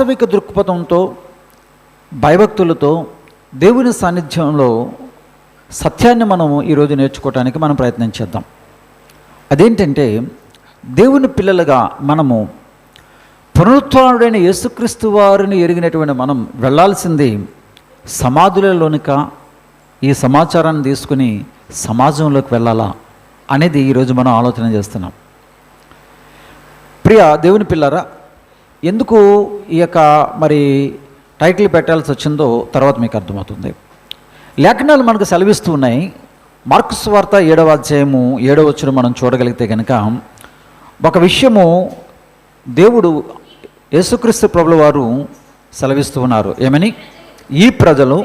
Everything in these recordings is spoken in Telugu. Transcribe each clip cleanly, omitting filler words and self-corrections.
వాస్తవిక దృక్పథంతో భయభక్తులతో దేవుని సాన్నిధ్యంలో సత్యాన్ని మనము ఈరోజు నేర్చుకోవడానికి మనం ప్రయత్నం చేద్దాం. అదేంటంటే, దేవుని పిల్లలుగా మనము పునరుత్థానుడైన యేసుక్రీస్తు వారిని ఎరిగినటువంటి మనం వెళ్ళాల్సింది సమాధులలోనిక ఈ సమాచారాన్ని తీసుకుని సమాజంలోకి వెళ్ళాలా అనేది ఈరోజు మనం ఆలోచన చేస్తున్నాం. ప్రియ దేవుని పిల్లరా, ఎందుకు ఈ యొక్క టైటిల్ పెట్టాల్సి వచ్చిందో తర్వాత మీకు అర్థమవుతుంది. లేఖనాలు మనకు సెలవిస్తూ ఉన్నాయి. మార్కు సువార్త 7వ అధ్యాయము 7వ వచనం మనం చూడగలిగితే కనుక ఒక విషయము దేవుడు యేసుక్రీస్తు ప్రభుల వారు సెలవిస్తూ ఉన్నారు. ఏమని? ఈ ప్రజలు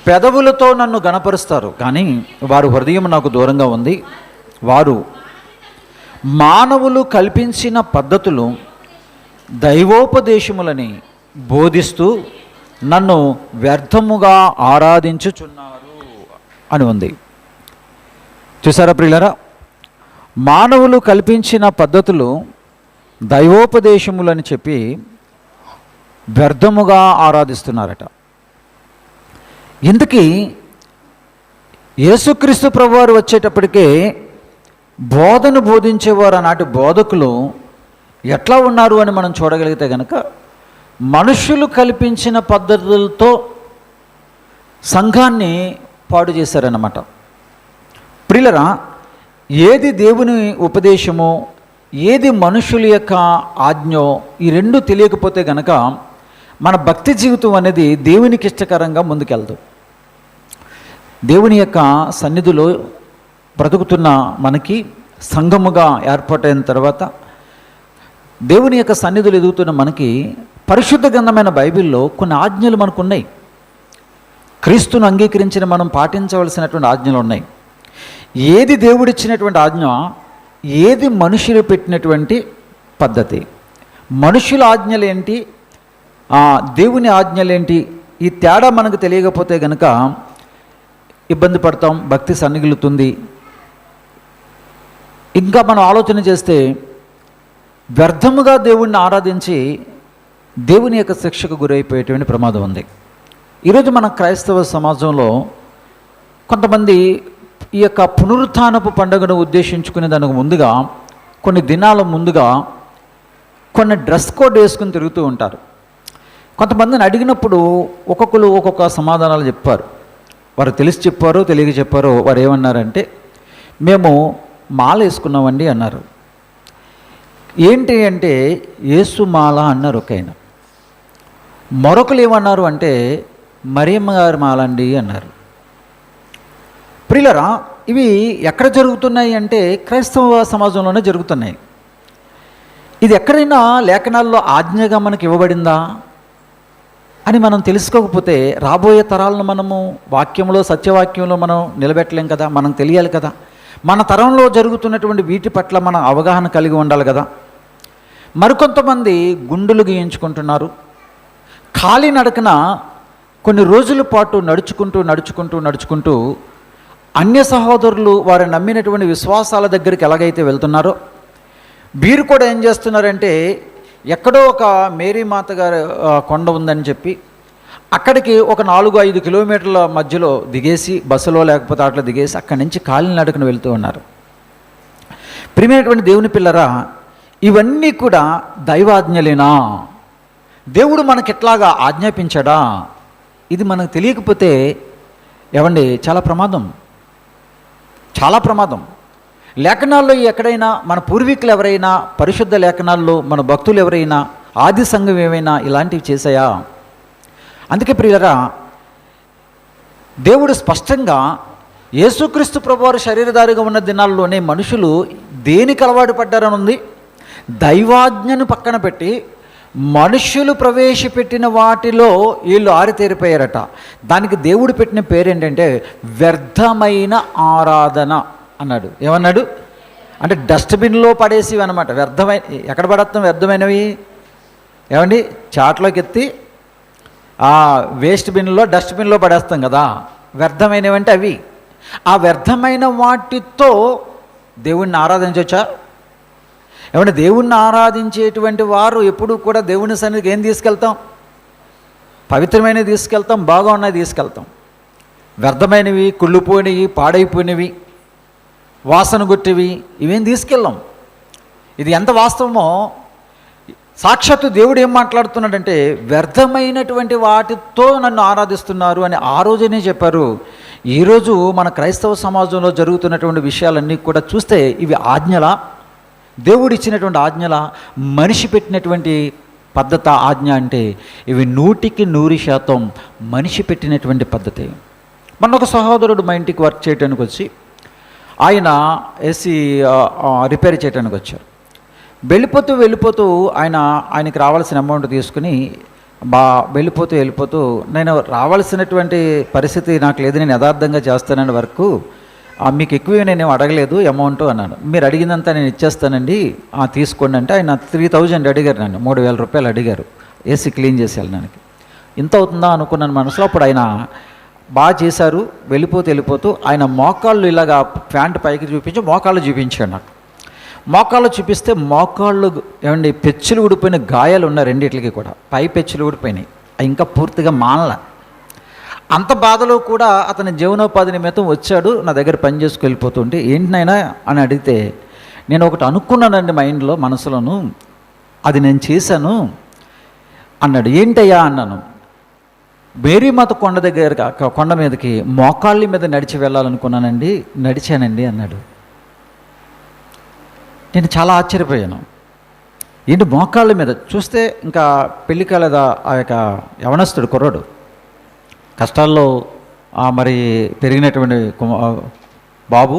పెదవులతో నన్ను గణపరుస్తారు, కానీ వారు హృదయం నాకు దూరంగా ఉంది. వారు మానవులు కల్పించిన పద్ధతులు దైవోపదేశములని బోధిస్తూ నన్ను వ్యర్థముగా ఆరాధించుచున్నారు అని ఉంది. చూసారా ప్రియులారా? మానవులు కల్పించిన పద్ధతులు దైవోపదేశములని చెప్పి వ్యర్థముగా ఆరాధిస్తున్నారట. ఇంతకీ యేసుక్రీస్తు ప్రభువారు వచ్చేటప్పటికే బోధను బోధించేవారు ఆనాటి బోధకులు ఎట్లా ఉన్నారు అని మనం చూడగలిగితే కనుక మనుషులు కల్పించిన పద్ధతులతో సంఘాన్ని పాడు చేశారన్నమాట. ప్రియులరా, ఏది దేవుని ఉపదేశమో ఏది మనుషుల యొక్క ఆజ్ఞో ఈ రెండు తెలియకపోతే కనుక మన భక్తి జీవితం అనేది దేవునికి ఇష్టకరంగా ముందుకెళ్దు. దేవుని యొక్క సన్నిధిలో బ్రతుకుతున్న మనకి సంఘముగా ఏర్పాటైన తర్వాత దేవుని యొక్క సన్నిధులు ఎదుగుతున్న మనకి పరిశుద్ధ గ్రంథమైన బైబిల్లో కొన్ని ఆజ్ఞలు మనకు ఉన్నాయి. క్రీస్తును అంగీకరించిన మనం పాటించవలసినటువంటి ఆజ్ఞలు ఉన్నాయి. ఏది దేవుడిచ్చినటువంటి ఆజ్ఞ, ఏది మనుషులు పెట్టినటువంటి పద్ధతి, మనుషుల ఆజ్ఞలేంటి, దేవుని ఆజ్ఞలేంటి, ఈ తేడా మనకు తెలియకపోతే కనుక ఇబ్బంది పడతాం, భక్తి సన్నిగిలుతుంది. ఇంకా మనం ఆలోచన చేస్తే వ్యర్థముగా దేవుణ్ణి ఆరాధించి దేవుని యొక్క శిక్షకు గురైపోయేటువంటి ప్రమాదం ఉంది. ఈరోజు మన క్రైస్తవ సమాజంలో కొంతమంది ఈ యొక్క పునరుత్థానపు పండుగను ఉద్దేశించుకునే దానికి ముందుగా కొన్ని దినాల ముందుగా కొన్ని డ్రెస్ కోడ్ వేసుకుని తిరుగుతూ ఉంటారు. కొంతమందిని అడిగినప్పుడు ఒక్కొక్కరు ఒక్కొక్క సమాధానాలు చెప్పారు. వారు తెలిసి చెప్పారో తెలియక చెప్పారో వారు ఏమన్నారంటే, మేము మాల వేసుకున్నామండి అన్నారు. ఏంటి అంటే యేసు మాల అన్నారు ఒక ఆయన. మరొకరు ఏమన్నారు అంటే మరియమ్మ గారి మాల అండి అన్నారు. ప్రియులరా, ఇవి ఎక్కడ జరుగుతున్నాయి అంటే క్రైస్తవ సమాజంలోనే జరుగుతున్నాయి. ఇది ఎక్కడైనా లేఖనాల్లో ఆజ్ఞగా మనకి ఇవ్వబడిందా అని మనం తెలుసుకోకపోతే రాబోయే తరాలను మనము వాక్యంలో సత్యవాక్యంలో మనం నిలబెట్టలేం కదా. మనం తెలియాలి కదా. మన తరంలో జరుగుతున్నటువంటి వీటి పట్ల మన అవగాహన కలిగి ఉండాలి కదా. మరికొంతమంది గుండులు గీయించుకుంటున్నారు. ఖాళీ నడకన కొన్ని రోజుల పాటు నడుచుకుంటూ అన్య సహోదరులు వారు నమ్మినటువంటి విశ్వాసాల దగ్గరికి ఎలాగైతే వెళ్తున్నారో వీరు కూడా ఏం చేస్తున్నారంటే, ఎక్కడో ఒక మేరీ మాత గారి కొండ ఉందని చెప్పి అక్కడికి ఒక 4-5 కిలోమీటర్ల మధ్యలో దిగేసి బస్సులో లేకపోతే అట్లా దిగేసి అక్కడి నుంచి కాలినడకన వెళ్తూ ఉన్నారు. ప్రియమైనటువంటి దేవుని పిల్లరా, ఇవన్నీ కూడా దైవాజ్ఞలేనా? దేవుడు మనకి ఎట్లాగా ఆజ్ఞాపించాడా? ఇది మనకు తెలియకపోతే ఏమండి చాలా ప్రమాదం. లేఖనాల్లో ఎక్కడైనా మన పూర్వీకులు ఎవరైనా, పరిశుద్ధ లేఖనాల్లో మన భక్తులు ఎవరైనా, ఆది సంఘం ఏమైనా ఇలాంటివి చేశాయా? అందుకే ప్రియులరా, దేవుడు స్పష్టంగా యేసుక్రీస్తు ప్రభువారు శరీరధారిగా ఉన్న దినాల్లోనే మనుషులు దేనికి అలవాటు పడ్డారని ఉంది. దైవాజ్ఞను పక్కన పెట్టి మనుష్యులు ప్రవేశపెట్టిన వాటిలో వీళ్ళు ఆరితేరిపోయారట. దానికి దేవుడు పెట్టిన పేరేంటంటే వ్యర్థమైన ఆరాధన అన్నాడు. ఏమన్నాడు అంటే డస్ట్బిన్లో పడేసివి అనమాట. ఎక్కడ పడేస్తాం వ్యర్థమైనవి? ఏమండి, చాట్లోకి ఎత్తి వేస్ట్ బిన్లో డస్ట్బిన్లో పడేస్తాం కదా. వ్యర్థమైనవి అంటే అవి. ఆ వ్యర్థమైన వాటితో దేవుణ్ణి ఆరాధించవచ్చా? ఏమంటే దేవుణ్ణి ఆరాధించేటువంటి వారు ఎప్పుడూ కూడా దేవుని సన్నిధికి ఏం తీసుకెళ్తాం? పవిత్రమైనవి తీసుకెళ్తాం, బాగా ఉన్నవి తీసుకెళ్తాం. వ్యర్థమైనవి, కుళ్ళిపోయినవి, పాడైపోయినవి, వాసన కొట్టివి ఇవేం తీసుకెళ్ళాం. ఇది ఎంత వాస్తవమో సాక్షాత్తు దేవుడు ఏం మాట్లాడుతున్నాడంటే, వ్యర్థమైనటువంటి వాటితో నన్ను ఆరాధిస్తున్నారు అని ఆ రోజునే చెప్పారు. ఈరోజు మన క్రైస్తవ సమాజంలో జరుగుతున్నటువంటి విషయాలన్నీ కూడా చూస్తే ఇవి ఆజ్ఞలా, దేవుడు ఇచ్చినటువంటి ఆజ్ఞల, మనిషి పెట్టినటువంటి పద్ధత ఆజ్ఞ అంటే ఇవి 100% మనిషి పెట్టినటువంటి పద్ధతి. మొన్న ఒక సహోదరుడు మా ఇంటికి వర్క్ చేయడానికి వచ్చి, ఆయన ఏసీ రిపేర్ చేయడానికి వచ్చారు. వెళ్ళిపోతూ ఆయనకి రావాల్సిన అమౌంట్ తీసుకుని వెళ్ళిపోతూ నేను రావాల్సినటువంటి పరిస్థితి నాకు లేదు, నేను యథార్థంగా చేస్తానని వర్క్, మీకు ఎక్కువ నేనేం అడగలేదు అమౌంట్ అన్నాను. మీరు అడిగినంత నేను ఇచ్చేస్తానండి, తీసుకోండి అంటే ఆయన 3000 అడిగారు, నన్ను 3000 రూపాయలు అడిగారు ఏసీ క్లీన్ చేసి వెళ్ళడానికి. ఇంత అవుతుందా అనుకున్నాను మనసులో. అప్పుడు ఆయన బాగా చేశారు. వెళ్ళిపోతూ ఆయన మోకాళ్ళు ఇలాగా ప్యాంట్ పైకి చూపించి మోకాళ్ళు చూపించాడు నాకు. మోకాళ్ళు చూపిస్తే మోకాళ్ళు ఏమండి పెచ్చులు ఊడిపోయిన గాయాలు ఉన్నాయి రెండిట్లకి కూడా, పై పెచ్చులు ఊడిపోయినాయి, ఇంకా పూర్తిగా మానల. అంత బాధలో కూడా అతని జీవనోపాధి నిమిత్తం వచ్చాడు, నా దగ్గర పని చేసుకు వెళ్ళిపోతుంటే, ఏంటి నాయనా అని అడిగితే, నేను ఒకటి అనుకున్నానండి మైండ్లో, మనసులోను, అది నేను చేశాను అన్నాడు. ఏంటయ్యా అన్నాను. మేరీమాత కొండ మీదకి మోకాళ్ళ మీద నడిచి వెళ్ళాలనుకున్నానండి, నడిచానండి అన్నాడు. నేను చాలా ఆశ్చర్యపోయాను. ఏంటి మోకాళ్ళ మీద? చూస్తే ఇంకా పెళ్లి కాలేదా ఆ యొక్క యవనస్తుడు కుర్రాడు, కష్టాల్లో మరి పెరిగినటువంటి బాబు,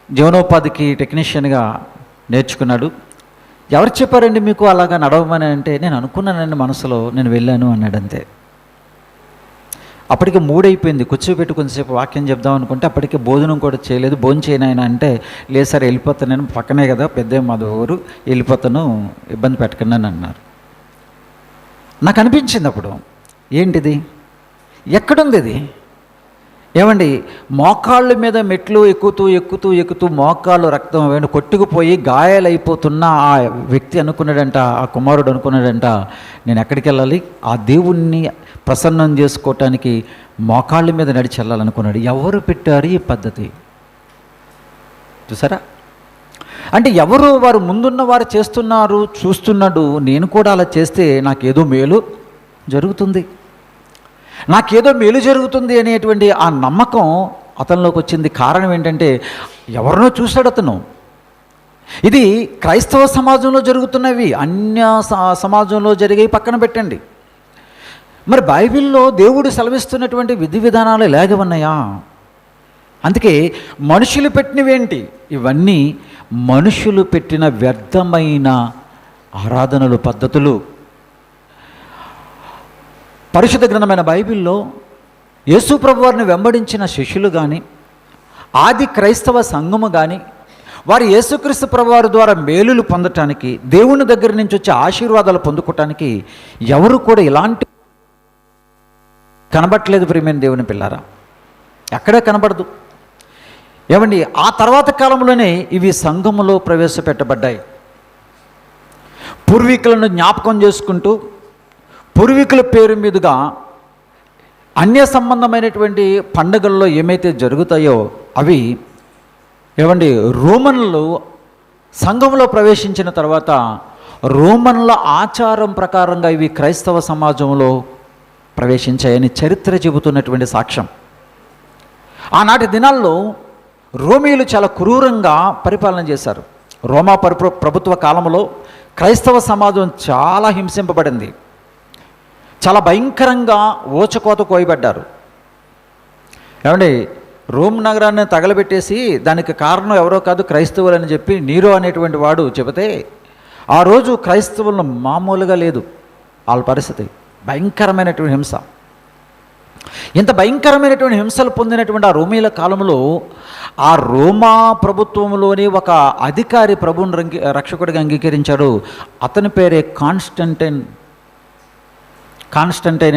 జీవనోపాధికి టెక్నీషియన్గా నేర్చుకున్నాడు. ఎవరు చెప్పారండి మీకు అలాగా నడవమని అంటే, నేను అనుకున్నానండి మనసులో, నేను వెళ్ళాను అన్నాడు. అంతే. అప్పటికి 3 అయిపోయింది. కూర్చోబెట్టి కొంచెంసేపు వాక్యం చెప్దాం అనుకుంటే అప్పటికే భోజనం కూడా చేయలేదు. భోజనం చేయను ఆయన అంటే, లేదు సార్ వెళ్ళిపోతాను, నేను పక్కనే కదా పెద్ద మాది ఊరు, వెళ్ళిపోతాను, ఇబ్బంది పెట్టకండి అని అన్నారు. నాకు అనిపించింది అప్పుడు, ఏంటిది, ఎక్కడుంది ఇది? ఏమండి, మోకాళ్ళ మీద మెట్లు ఎక్కుతూ మోకాళ్ళు రక్తం కొట్టుకుపోయి గాయాలైపోతున్న ఆ వ్యక్తి అనుకున్నాడంట, ఆ కుమారుడు అనుకున్నాడంట, నేను ఎక్కడికి వెళ్ళాలి, ఆ దేవుణ్ణి ప్రసన్నం చేసుకోవటానికి మోకాళ్ళ మీద నడిచి వెళ్ళాలనుకున్నాడు. ఎవరు పెట్టారు ఈ పద్ధతి? చూసారా? అంటే ఎవరు, వారు ముందున్న వారు చేస్తున్నారు, చూస్తున్నాడు, నేను కూడా అలా చేస్తే నాకేదో మేలు జరుగుతుంది, నాకేదో మేలు జరుగుతుంది అనేటువంటి ఆ నమ్మకం అతనిలోకి వచ్చింది. కారణం ఏంటంటే, ఎవరినో చూశాడు అతను. ఇది క్రైస్తవ సమాజంలో జరుగుతున్నవి, అన్య సమాజంలో జరిగేవి పక్కన పెట్టండి. మరి బైబిల్లో దేవుడు సెలవిస్తున్నటువంటి విధి విధానాలు ఇలాగే ఉన్నాయా? అందుకే మనుషులు పెట్టినవేంటి? ఇవన్నీ మనుషులు పెట్టిన వ్యర్థమైన ఆరాధనలు, పద్ధతులు. పరిశుద్ధ గ్రంథమైన బైబిల్లో యేసు ప్రభు వారిని వెంబడించిన శిష్యులు కానీ, ఆది క్రైస్తవ సంఘము కానీ, వారు యేసుక్రీస్తు ప్రభు వారి ద్వారా మేలులు పొందటానికి, దేవుని దగ్గర నుంచి వచ్చే ఆశీర్వాదాలు పొందుకోవటానికి ఎవరు కూడా ఇలాంటి కనబట్టలేదు. ప్రియమైన దేవుని పిల్లారా, ఎక్కడే కనబడదు. ఏమండి, ఆ తర్వాత కాలంలోనే ఇవి సంఘములో ప్రవేశపెట్టబడ్డాయి. పూర్వీకులను జ్ఞాపకం చేసుకుంటూ, పూర్వీకుల పేరు మీదుగా అన్య సంబంధమైనటువంటి పండుగల్లో ఏమైతే జరుగుతాయో అవి ఏమండి రోమన్లు సంఘంలో ప్రవేశించిన తర్వాత రోమన్ల ఆచారం ప్రకారంగా ఇవి క్రైస్తవ సమాజంలో ప్రవేశించాయని చరిత్ర చెబుతున్నటువంటి సాక్ష్యం. ఆనాటి దినాల్లో రోమీయులు చాలా క్రూరంగా పరిపాలన చేశారు. రోమా ప్రభుత్వ కాలంలో క్రైస్తవ సమాజం చాలా హింసింపబడింది. చాలా భయంకరంగా ఊచకోత కోయబడ్డారు. ఏమండి, రోమ్ నగరాన్ని తగలబెట్టేసి దానికి కారణం ఎవరో కాదు క్రైస్తవులు అని చెప్పి నీరో అనేటువంటి వాడు చెబితే, ఆ రోజు క్రైస్తవులను మామూలుగా లేదు వాళ్ళ పరిస్థితి. భయంకరమైనటువంటి హింస. ఇంత భయంకరమైనటువంటి హింసలు పొందినటువంటి ఆ రోమీల కాలంలో ఆ రోమా ప్రభుత్వంలోని ఒక అధికారి ప్రభువుని రక్షకుడిగా అంగీకరించాడు. అతని పేరే కాన్స్టంటైన్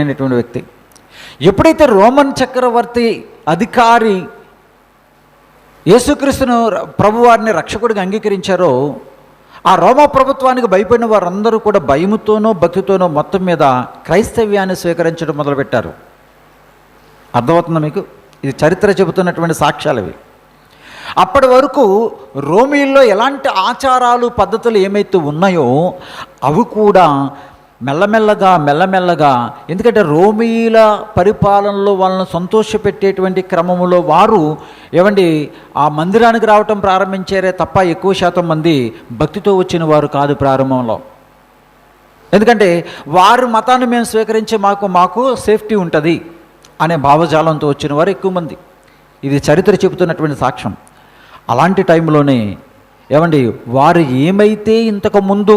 అనేటువంటి వ్యక్తి. ఎప్పుడైతే రోమన్ చక్రవర్తి అధికారి యేసుక్రీస్తును ప్రభువారిని రక్షకుడిగా అంగీకరించారో ఆ రోమా ప్రభుత్వానికి భయపడిన వారందరూ కూడా భయముతోనో భక్తితోనో మొత్తం మీద క్రైస్తవ్యాన్ని స్వీకరించడం మొదలుపెట్టారు. అర్థమవుతుందా మీకు? ఇది చరిత్ర చెబుతున్నటువంటి సాక్ష్యాలు ఇవి. అప్పటి వరకు రోమీల్లో ఎలాంటి ఆచారాలు పద్ధతులు ఏమైతే ఉన్నాయో అవి కూడా మెల్లమెల్లగా, ఎందుకంటే రోమీల పరిపాలనలో వాళ్ళను సంతోషపెట్టేటువంటి క్రమంలో వారు ఆ మందిరానికి రావటం ప్రారంభించారే తప్ప ఎక్కువ శాతం మంది భక్తితో వచ్చిన వారు కాదు ప్రారంభంలో. ఎందుకంటే వారి మతాన్ని మేము స్వీకరించి మాకు సేఫ్టీ ఉంటుంది అనే భావజాలంతో వచ్చిన వారు ఎక్కువ మంది. ఇది చరిత్ర చెబుతున్నటువంటి సాక్ష్యం. అలాంటి టైంలోనే వారు ఏమైతే ఇంతకుముందు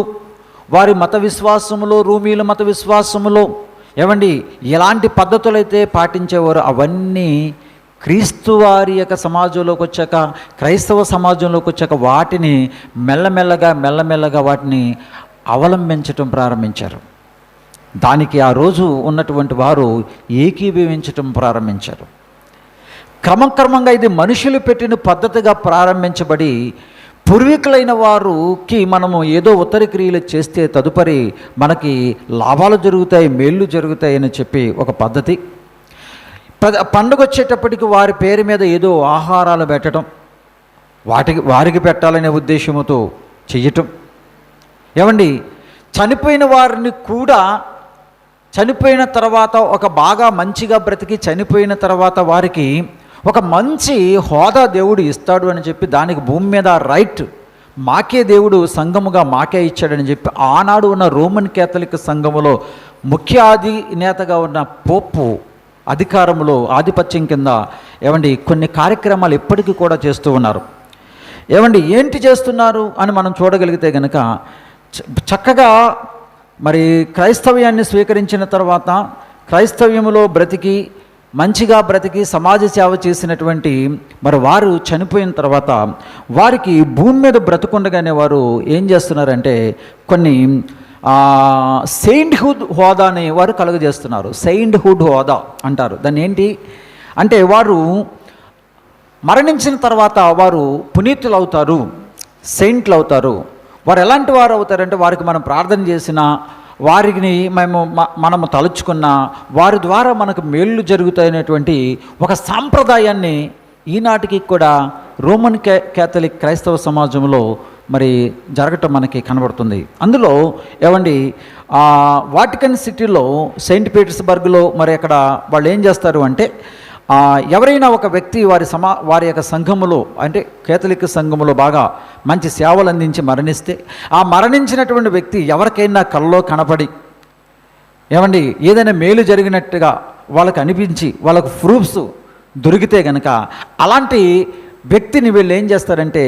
వారి మత విశ్వాసములో, రోమీల మత విశ్వాసములో ఎలాంటి పద్ధతులైతే పాటించేవారో అవన్నీ క్రీస్తు వారి యొక్క సమాజంలోకి వచ్చాక, క్రైస్తవ సమాజంలోకి వచ్చాక వాటిని మెల్లమెల్లగా వాటిని అవలంబించటం ప్రారంభించారు. దానికి ఆ రోజు ఉన్నటువంటి వారు ఏకీభవించటం ప్రారంభించారు. క్రమంగా ఇది మనుషులు పెట్టిన పద్ధతిగా ప్రారంభించబడి పూర్వీకులైన వారికి మనము ఏదో ఉత్తర క్రియలు చేస్తే తదుపరి మనకి లాభాలు జరుగుతాయి, మేళ్ళు జరుగుతాయి అని చెప్పి ఒక పద్ధతి. పండుగ వచ్చేటప్పటికి వారి పేరు మీద ఏదో ఆహారాలు పెట్టడం, వారికి పెట్టాలనే ఉద్దేశంతో చెయ్యటం. చనిపోయిన వారిని కూడా చనిపోయిన తర్వాత ఒక బాగా మంచిగా బ్రతికి చనిపోయిన తర్వాత వారికి ఒక మంచి హోదా దేవుడు ఇస్తాడు అని చెప్పి దానికి భూమి మీద రైట్ మాకే దేవుడు సంఘముగా మాకే ఇచ్చాడని చెప్పి ఆనాడు ఉన్న రోమన్ కేథలిక్ సంఘములో ముఖ్య అధినేతగా ఉన్న పోపు అధికారంలో ఆధిపత్యం కింద కొన్ని కార్యక్రమాలు ఇప్పటికీ కూడా చేస్తూ ఉన్నారు. ఏంటి చేస్తున్నారు అని మనం చూడగలిగితే కనుక చక్కగా క్రైస్తవ్యాన్ని స్వీకరించిన తర్వాత క్రైస్తవ్యములో మంచిగా బ్రతికి సమాజ సేవ చేసినటువంటి వారు చనిపోయిన తర్వాత వారికి భూమి మీద బ్రతుకుండగానే వారు ఏం చేస్తున్నారంటే కొన్ని సెయింట్హుడ్ హోదాని వారు కలుగజేస్తున్నారు. సెయింట్హుడ్ హోదా అంటారు దాన్ని. ఏంటి అంటే వారు మరణించిన తర్వాత వారు పునీతులు అవుతారు, సెయింట్లు అవుతారు. వారు ఎలాంటి వారు అవుతారంటే వారికి మనం ప్రార్థన చేసిన, వారిని మనము తలుచుకున్న వారి ద్వారా మనకు మేళ్ళు జరుగుతాయనేటువంటి ఒక సాంప్రదాయాన్ని ఈనాటికి కూడా రోమన్ కేథలిక్ క్రైస్తవ సమాజంలో జరగటం మనకి కనబడుతుంది. అందులో వాటికన్ సిటీలో సెయింట్ పీటర్స్బర్గ్లో అక్కడ వాళ్ళు ఏం చేస్తారు అంటే ఎవరైనా ఒక వ్యక్తి వారి యొక్క సంఘములో అంటే కేథలిక్ సంఘములో బాగా మంచి సేవలు అందించి మరణిస్తే ఆ మరణించినటువంటి వ్యక్తి ఎవరికైనా కల్లో కనపడి ఏదైనా మేలు జరిగినట్టుగా వాళ్ళకు అనిపించి వాళ్ళకు ప్రూఫ్స్ దొరికితే కనుక అలాంటి వ్యక్తిని వీళ్ళు ఏం చేస్తారంటే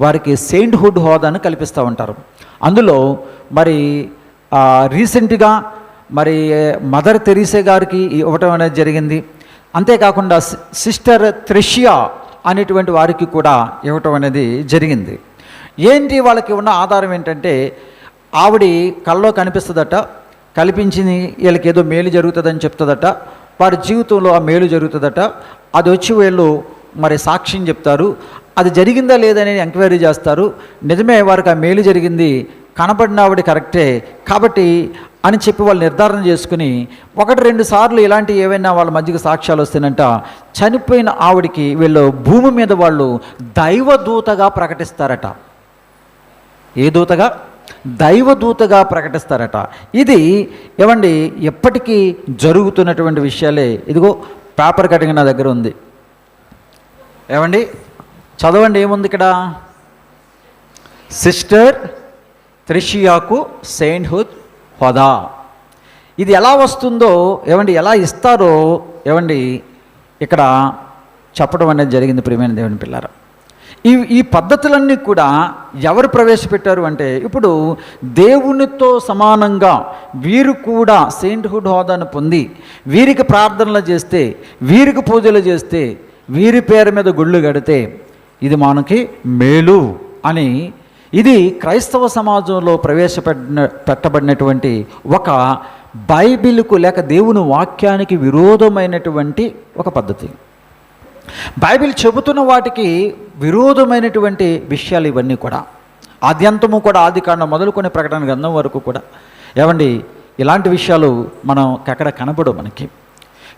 వారికి సెయింట్హుడ్ హోదాను కల్పిస్తూ ఉంటారు. అందులో రీసెంట్గా మదర్ తెరీసా గారికి ఇవ్వటం అనేది జరిగింది. అంతేకాకుండా సిస్టర్ థ్రెషియా అనేటువంటి వారికి కూడా ఇవ్వటం అనేది జరిగింది. ఏంటి వాళ్ళకి ఉన్న ఆధారం ఏంటంటే ఆవిడ కల్లో కనిపిస్తుందట, కల్పించింది వీళ్ళకి ఏదో మేలు జరుగుతుందని చెప్తుందట, వారి జీవితంలో ఆ మేలు జరుగుతుందట, అది వచ్చి వీళ్ళు సాక్ష్యం చెప్తారు, అది జరిగిందా లేదని ఎంక్వైరీ చేస్తారు. నిజమే వారికి ఆ మేలు జరిగింది, కనబడిన ఆవిడ కరెక్టే కాబట్టి అని చెప్పి వాళ్ళు నిర్ధారణ చేసుకుని 1-2 సార్లు ఇలాంటి ఏవైనా వాళ్ళ మధ్యకి సాక్ష్యాలు వస్తేనంట చనిపోయిన ఆవిడికి వీళ్ళు భూమి మీద వాళ్ళు దైవదూతగా ప్రకటిస్తారట. ఏ దూతగా? దైవదూతగా ప్రకటిస్తారట. ఇది ఎప్పటికీ జరుగుతున్నటువంటి విషయాలే. ఇదిగో పేపర్ కటింగ్ నా దగ్గర ఉంది, చదవండి ఏముంది ఇక్కడ. సిస్టర్ థ్రెషియాకు సెయింట్హుడ్ హోదా. ఇది ఎలా వస్తుందో ఎలా ఇస్తారో ఇక్కడ చెప్పడం అనేది జరిగింది. ప్రియమైన దేవుని పిల్లారా, ఈ పద్ధతులన్నీ కూడా ఎవరు ప్రవేశపెట్టారు అంటే ఇప్పుడు దేవునితో సమానంగా వీరు కూడా సెయింట్హుడ్ హోదాను పొంది వీరికి ప్రార్థనలు చేస్తే, వీరికి పూజలు చేస్తే, వీరి పేరు మీద గుళ్ళు కడితే ఇది మనకి మేలు అని ఇది క్రైస్తవ సమాజంలో పెట్టబడినటువంటి ఒక బైబిల్కు లేక దేవుని వాక్యానికి విరోధమైనటువంటి ఒక పద్ధతి. బైబిల్ చెబుతున్న వాటికి విరోధమైనటువంటి విషయాలు ఇవన్నీ కూడా. ఆద్యంతము కూడా, ఆదికాండం మొదలుకొని ప్రకటన గ్రంథం వరకు కూడా ఏమండి ఇలాంటి విషయాలు మనం అక్కడ కనబడవు మనకి.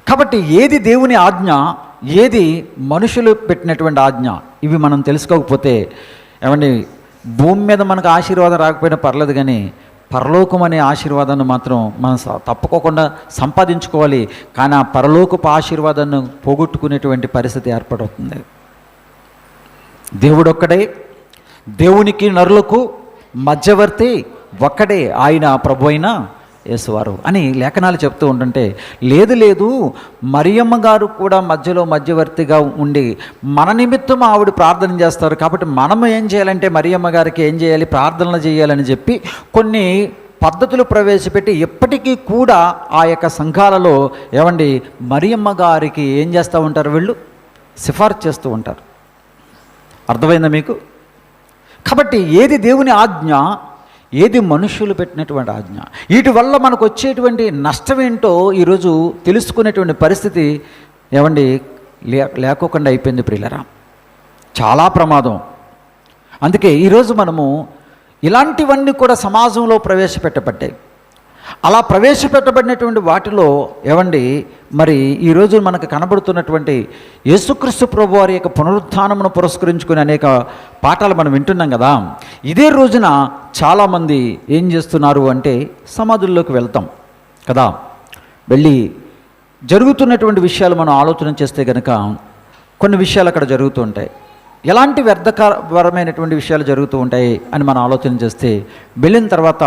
కాబట్టి ఏది దేవుని ఆజ్ఞ, ఏది మనుషులు పెట్టినటువంటి ఆజ్ఞ, ఇవి మనం తెలుసుకోకపోతే ఏమండి భూమి మీద మనకు ఆశీర్వాదం రాకపోయినా పర్లేదు, కానీ పరలోకం అనే ఆశీర్వాదాన్ని మాత్రం మనం తప్పుకోకుండా సంపాదించుకోవాలి. కానీ ఆ పరలోకపు ఆశీర్వాదాన్ని పోగొట్టుకునేటువంటి పరిస్థితి ఏర్పడుతుంది. దేవుడొక్కడే, దేవునికి నరులకు మధ్యవర్తి ఒక్కడే, ఆయన ప్రభు అయిన యేసువారు అని లేఖనాలు చెప్తూ ఉంటుంటే, లేదు మరియమ్మ గారు కూడా మధ్యలో మధ్యవర్తిగా ఉండి మన నిమిత్తం ఆవిడ ప్రార్థన చేస్తారు. కాబట్టి మనం ఏం చేయాలంటే మరియమ్మ గారికి ఏం చేయాలి, ప్రార్థనలు చేయాలని చెప్పి కొన్ని పద్ధతులు ప్రవేశపెట్టి ఎప్పటికీ కూడా ఆ యొక్క సంఘాలలో ఏమండి మరియమ్మ గారికి ఏం చేస్తూ ఉంటారు, వీళ్ళు సిఫార్సు చేస్తూ ఉంటారు. అర్థమైందా మీకు? కాబట్టి ఏది దేవుని ఆజ్ఞ, ఏది మనుషులు పెట్టినటువంటి ఆజ్ఞ, వీటి వల్ల మనకు వచ్చేటువంటి నష్టం ఏంటో ఈరోజు తెలుసుకునేటువంటి పరిస్థితి ఏమండి లేకోకుండా అయిపోయింది ప్రియులరా. చాలా ప్రమాదం. అందుకే ఈరోజు మనము ఇలాంటివన్నీ కూడా సమాజంలో ప్రవేశపెట్టబడ్డాయి. అలా ప్రవేశపెట్టబడినటువంటి వాటిలో ఏమండి మరి ఈరోజు మనకు కనబడుతున్నటువంటి యేసుక్రీస్తు ప్రభు వారి యొక్క పునరుత్థానమును పురస్కరించుకుని అనేక పాఠాలు మనం వింటున్నాం కదా. ఇదే రోజున చాలామంది ఏం చేస్తున్నారు అంటే సమాధుల్లోకి వెళ్తాం కదా, వెళ్ళి జరుగుతున్నటువంటి విషయాలు మనం ఆలోచన చేస్తే కనుక కొన్ని విషయాలు అక్కడ జరుగుతూ ఉంటాయి. ఎలాంటి వ్యర్థకరమైనటువంటి విషయాలు జరుగుతూ ఉంటాయి అని మనం ఆలోచన చేస్తే, వెళ్ళిన తర్వాత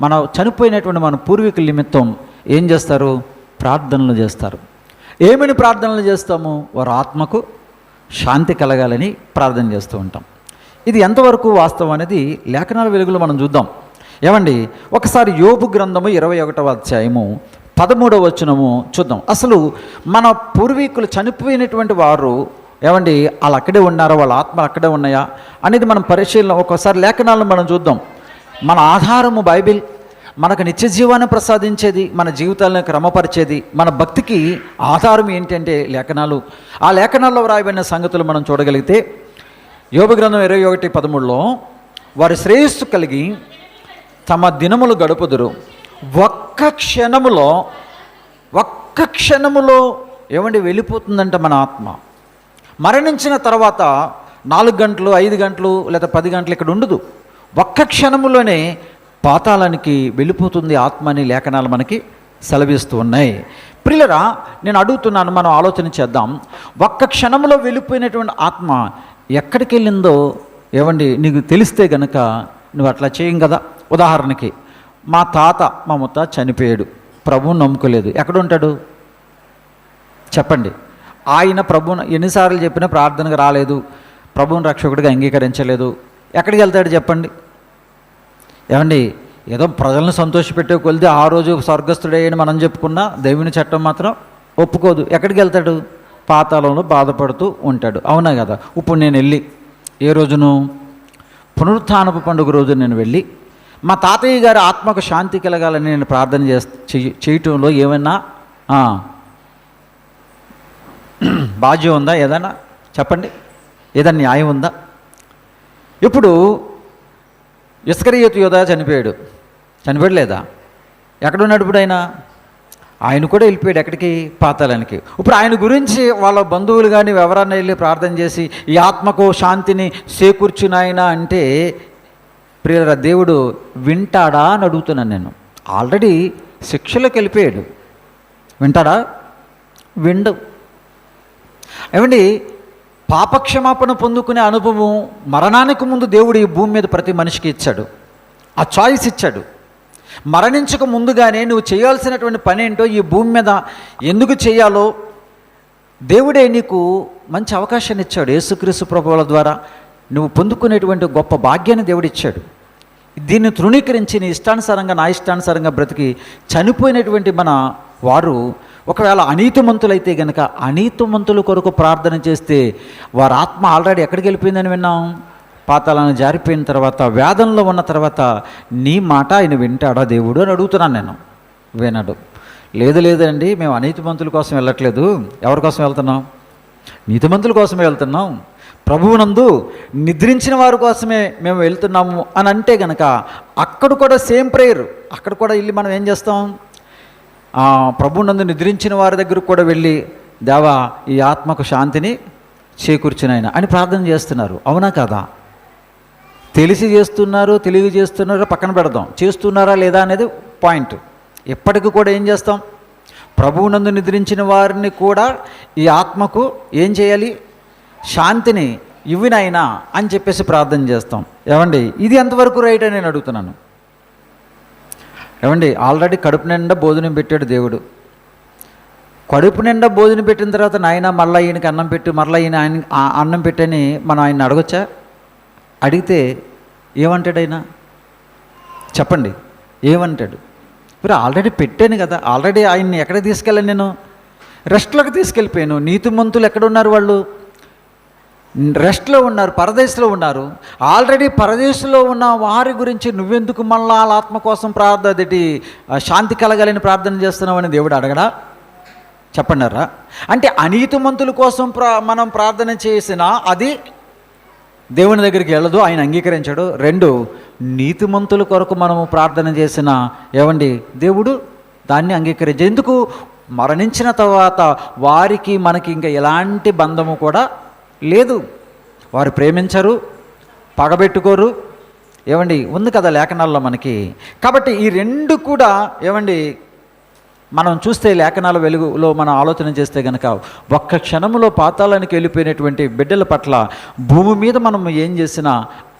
మన చనిపోయినటువంటి మన పూర్వీకుల నిమిత్తం ఏం చేస్తారు, ప్రార్థనలు చేస్తారు. ఏమని ప్రార్థనలు చేస్తాము, వారి ఆత్మకు శాంతి కలగాలని ప్రార్థన చేస్తూ ఉంటాం. ఇది ఎంతవరకు వాస్తవం అనేది లేఖనాల వెలుగులో మనం చూద్దాం. ఏమండి ఒకసారి యోబు గ్రంథము 21వ అధ్యాయము 13వ వచనము చూద్దాం. అసలు మన పూర్వీకులు చనిపోయినటువంటి వారు ఏమండి వాళ్ళు అక్కడే ఉన్నారా, వాళ్ళ ఆత్మలు అక్కడే ఉన్నాయా అనేది మనం పరిశీలన ఒకసారి లేఖనాలను మనం చూద్దాం. మన ఆధారము బైబిల్, మనకు నిత్య జీవాన్ని ప్రసాదించేది, మన జీవితాలను క్రమపరిచేది, మన భక్తికి ఆధారం ఏంటంటే లేఖనాలు. ఆ లేఖనాల్లో వ్రాయబడిన సంగతులు మనం చూడగలిగితే యోబు గ్రంథం 21:13లో వారి శ్రేయస్సు కలిగి తమ దినములు గడుపుదురు, ఒక్క క్షణములో ఏమండి వెళ్ళిపోతుందంట మన ఆత్మ. మరణించిన తర్వాత 4 గంటలు 5 గంటలు లేదా 10 గంటలు ఇక్కడ ఉండదు, ఒక్క క్షణములోనే పాతాళానికి వెళ్ళిపోతుంది ఆత్మ అని లేఖనాలు మనకి సెలవిస్తూ ఉన్నాయి. ప్రియులరా, నేను అడుగుతున్నాను, మనం ఆలోచన చేద్దాం. ఒక్క క్షణంలో వెళ్ళిపోయినటువంటి ఆత్మ ఎక్కడికి వెళ్ళిందో ఏమండి నీకు తెలిస్తే గనక నువ్వు అట్లా చేయం కదా. ఉదాహరణకి మా ముత్తాత చనిపోయాడు, ప్రభువుని నమ్ముకోలేదు, ఎక్కడ ఉంటాడు చెప్పండి? ఆయన ప్రభువును ఎన్నిసార్లు చెప్పినా ప్రార్థనకు రాలేదు, ప్రభువుని రక్షకుడిగా అంగీకరించలేదు, ఎక్కడికి వెళ్తాడు చెప్పండి? ఏమండి ఏదో ప్రజలను సంతోషపెట్టే కొలిది ఆ రోజు స్వర్గస్థుడయ్యని మనం చెప్పుకున్నా దేవుని చట్టం మాత్రం ఒప్పుకోదు. ఎక్కడికి వెళ్తాడు? పాతాళంలో బాధపడుతూ ఉంటాడు. అవునా కదా? ఇప్పుడు నేను వెళ్ళి ఏ రోజును పునరుత్థానపు పండుగ రోజు నేను వెళ్ళి మా తాతయ్య గారి ఆత్మకు శాంతి కలగాలని నేను ప్రార్థన చేయటంలో ఏమైనా బాధ్యం ఉందా? ఏదైనా చెప్పండి, ఏదైనా న్యాయం ఉందా? ఇప్పుడు ఇస్కరియోతు యోధా చనిపోయలేదా? ఎక్కడున్నాడు ఇప్పుడు ఆయన కూడా వెళ్ళిపోయాడు ఎక్కడికి? పాతాళానికి. ఇప్పుడు ఆయన గురించి వాళ్ళ బంధువులు కానీ ఎవరన్నా వెళ్ళి ప్రార్థన చేసి ఈ ఆత్మకు శాంతిని చేకూర్చునాయన అంటే ప్రియర దేవుడు వింటాడా అని అడుగుతున్నాను నేను. ఆల్రెడీ శిక్షలోకి వెళ్ళిపోయాడు, వింటాడా? విండు. ఏమండి పాపక్షమాపణ పొందుకునే అనుభవం మరణానికి ముందు దేవుడు ఈ భూమి మీద ప్రతి మనిషికి ఇచ్చాడు, ఆ చాయిస్ ఇచ్చాడు. మరణించక ముందుగానే నువ్వు చేయాల్సినటువంటి పని ఏంటో, ఈ భూమి మీద ఎందుకు చేయాలో దేవుడే నీకు మంచి అవకాశాన్ని ఇచ్చాడు. యేసుక్రీస్తు ప్రభువుల ద్వారా నువ్వు పొందుకునేటువంటి గొప్ప భాగ్యాన్ని దేవుడు ఇచ్చాడు. దీన్ని తృణీకరించి నీ ఇష్టానుసారంగా నా ఇష్టానుసారంగా బ్రతికి చనిపోయినటువంటి మన వారు ఒకవేళ అనీతిమంతులైతే గనక అనీతిమంతుల కొరకు ప్రార్థన చేస్తే వారి ఆత్మ ఆల్రెడీ ఎక్కడికి వెళ్ళిపోయిందని విన్నాం? పాతాళాన్ని జారిపోయిన తర్వాత, వేదనలో ఉన్న తర్వాత నీ మాట ఆయన వింటాడా దేవుడు అని అడుగుతున్నాను నేను. వినడు. లేదండి మేము అనీతిమంతుల కోసం వెళ్ళట్లేదు. ఎవరి కోసం వెళ్తున్నాం? నీతిమంతుల కోసమే వెళ్తున్నాం. ప్రభువునందు నిద్రించిన వారి కోసమే మేము వెళ్తున్నాము అని అంటే గనక అక్కడ కూడా సేమ్ ప్రేయర్. అక్కడ కూడా వెళ్ళి మనం ఏం చేస్తాం? ప్రభువునందు నిద్రించిన వారి దగ్గరకు కూడా వెళ్ళి, దేవా ఈ ఆత్మకు శాంతిని చేకూర్చునైనా అని ప్రార్థన చేస్తున్నారు. అవునా కాదా? తెలిసి చేస్తున్నారు, తెలివి చేస్తున్నారో పక్కన పెడదాం, చేస్తున్నారా లేదా అనేది పాయింట్. ఎప్పటికీ కూడా ఏం చేస్తాం? ప్రభువునందు నిద్రించిన వారిని కూడా ఈ ఆత్మకు ఏం చేయాలి? శాంతిని ఇవ్వినైనా అని చెప్పేసి ప్రార్థన చేస్తాం. ఏమండి, ఇది ఎంతవరకు రైట్ అని నేను అడుగుతున్నాను. ఏమండి, ఆల్రెడీ కడుపు నిండా భోజనం పెట్టాడు దేవుడు. కడుపు నిండా భోజనం పెట్టిన తర్వాత నాయన మళ్ళీ ఈయనకి అన్నం పెట్టు, మళ్ళీ ఈయన అన్నం పెట్టని మనం ఆయన అడగొచ్చా? అడిగితే ఏమంటాడు ఆయన? చెప్పండి, ఏమంటాడు? ఇప్పుడు ఆల్రెడీ పెట్టాను కదా, ఆల్రెడీ ఆయన్ని ఎక్కడికి తీసుకెళ్ళాను? నేను రెస్ట్లోకి తీసుకెళ్ళిపోయాను. నీతిమంతులు ఎక్కడున్నారు? వాళ్ళు రెస్ట్లో ఉన్నారు, పరదేశంలో ఉన్నారు. ఆల్రెడీ పరదేశంలో ఉన్న వారి గురించి నువ్వెందుకు మళ్ళా వాళ్ళ ఆత్మ కోసం శాంతి కలగాలని ప్రార్థన చేస్తున్నావని దేవుడు అడగడా? చెప్పండారా? అంటే అనీతిమంతుల కోసం మనం ప్రార్థన చేసినా అది దేవుని దగ్గరికి వెళ్ళదు, ఆయన అంగీకరించాడు. 2, నీతిమంతుల కొరకు మనము ప్రార్థన చేసిన ఏమండి దేవుడు దాన్ని అంగీకరించాడు. ఎందుకు? మరణించిన తర్వాత వారికి మనకి ఇంకా ఎలాంటి బంధము కూడా లేదు. వారు ప్రేమించరు, పగబెట్టుకోరు. ఏమండి, ఉంది కదా లేఖనాల్లో మనకి. కాబట్టి ఈ 2 కూడా ఏమండి మనం చూస్తే లేఖనాల వెలుగులో మనం ఆలోచన చేస్తే కనుక ఒక్క క్షణంలో పాతాళానికి వెళ్ళిపోయినటువంటి బిడ్డల పట్ల భూమి మీద మనం ఏం చేసినా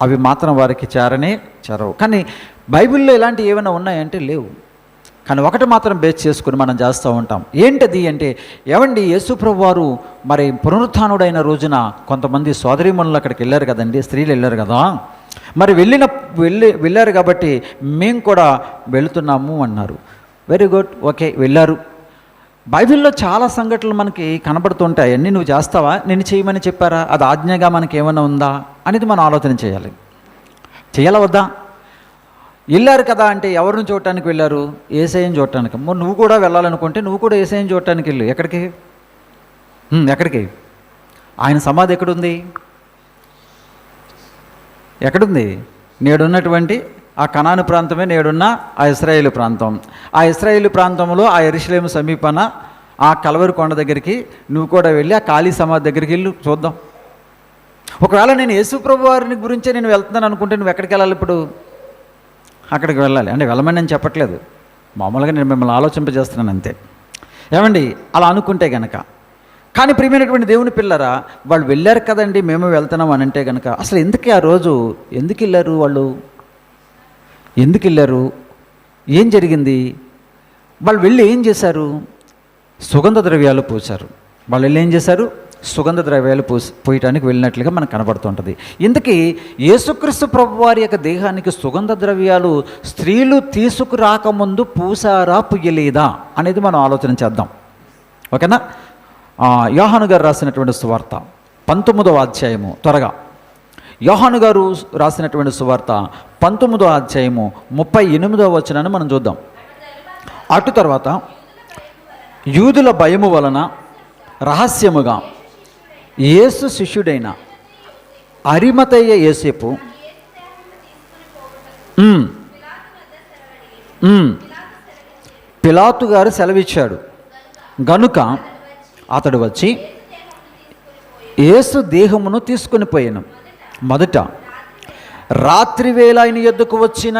అవి మాత్రం వారికి చేరవు. కానీ బైబిల్లో ఇలాంటివి ఏమైనా ఉన్నాయంటే లేవు. కానీ ఒకటి మాత్రం బేస్ చేసుకుని మనం చేస్తూ ఉంటాం. ఏంటది అంటే, ఏమండి యేసుప్రభు వారు మరి పునరుత్థానుడైన రోజున కొంతమంది సోదరీమణులు అక్కడికి వెళ్ళారు కదండి, స్త్రీలు వెళ్ళారు కదా. మరి వెళ్ళారు కాబట్టి మేము కూడా వెళుతున్నాము అన్నారు. వెరీ గుడ్, ఓకే, వెళ్ళారు. బైబిల్లో చాలా సంఘటనలు మనకి కనబడుతుంటాయి. అన్నీ నువ్వు చేస్తావా? నేను చేయమని చెప్పారా? అది ఆజ్ఞగా మనకి ఏమైనా ఉందా అనేది మనం ఆలోచన చేయాలి. చేయాలా వద్దా? వెళ్ళారు కదా అంటే ఎవరిని చూడటానికి వెళ్ళారు? యేసయ్యని చూడటానికి. నువ్వు కూడా వెళ్ళాలనుకుంటే నువ్వు కూడా యేసయ్యని చూడటానికి వెళ్ళు. ఎక్కడికి? ఆయన సమాధి ఎక్కడుంది? నేడున్నటువంటి ఆ కనాను ప్రాంతమే నేడున్న ఆ ఇశ్రాయేలు ప్రాంతం. ఆ ఇశ్రాయేలు ప్రాంతంలో ఆ యెరూషలేము సమీపాన ఆ కల్వరి కొండ దగ్గరికి నువ్వు కూడా వెళ్ళి ఆ ఖాళీ సమాధి దగ్గరికి వెళ్ళు, చూద్దాం. ఒకవేళ నేను యేసుప్రభు వారిని గురించే నేను వెళ్తున్నాను అనుకుంటే నువ్వు ఎక్కడికి వెళ్ళాలి? ఇప్పుడు అక్కడికి వెళ్ళాలి. అంటే వెళ్ళమని నేను చెప్పట్లేదు, మామూలుగా నేను మిమ్మల్ని ఆలోచింపజేస్తున్నాను అంతే. ఏమండి, అలా అనుకుంటే గనక. కానీ ప్రియమైనటువంటి దేవుని పిల్లరా, వాళ్ళు వెళ్ళారు కదండి మేము వెళ్తున్నాం అని అంటే కనుక అసలు ఎందుకు ఆ రోజు ఎందుకు వెళ్ళారు? వాళ్ళు ఎందుకు వెళ్ళారు? ఏం జరిగింది? వాళ్ళు వెళ్ళి ఏం చేశారు? సుగంధ ద్రవ్యాలు పోశారు. వాళ్ళు వెళ్ళి ఏం చేశారు? సుగంధ ద్రవ్యాలు పోయటానికి వెళ్ళినట్లుగా మనకు కనబడుతుంటుంది. ఇందుకీ యేసుక్రీస్తు ప్రభు వారి యొక్క దేహానికి సుగంధ ద్రవ్యాలు స్త్రీలు తీసుకురాకముందు పూసారా పుయ్యలేదా అనేది మనం ఆలోచన చేద్దాం. ఓకేనా? యోహాను గారు రాసినటువంటి సువార్త 19వ అధ్యాయము, త్వరగా యోహాను గారు రాసినటువంటి సువార్త 19వ అధ్యాయము 38వ వచనాన్ని మనం చూద్దాం. అటు తర్వాత యూదుల భయము వలన రహస్యముగా యేసు శిష్యుడైన అరిమతయ్య యోసేపు పిలాతు గారు సెలవిచ్చాడు గనుక అతడు వచ్చి యేసు దేహమును తీసుకొని పోయాను. మొదట రాత్రివేళ ఆయన యొద్దకు వచ్చిన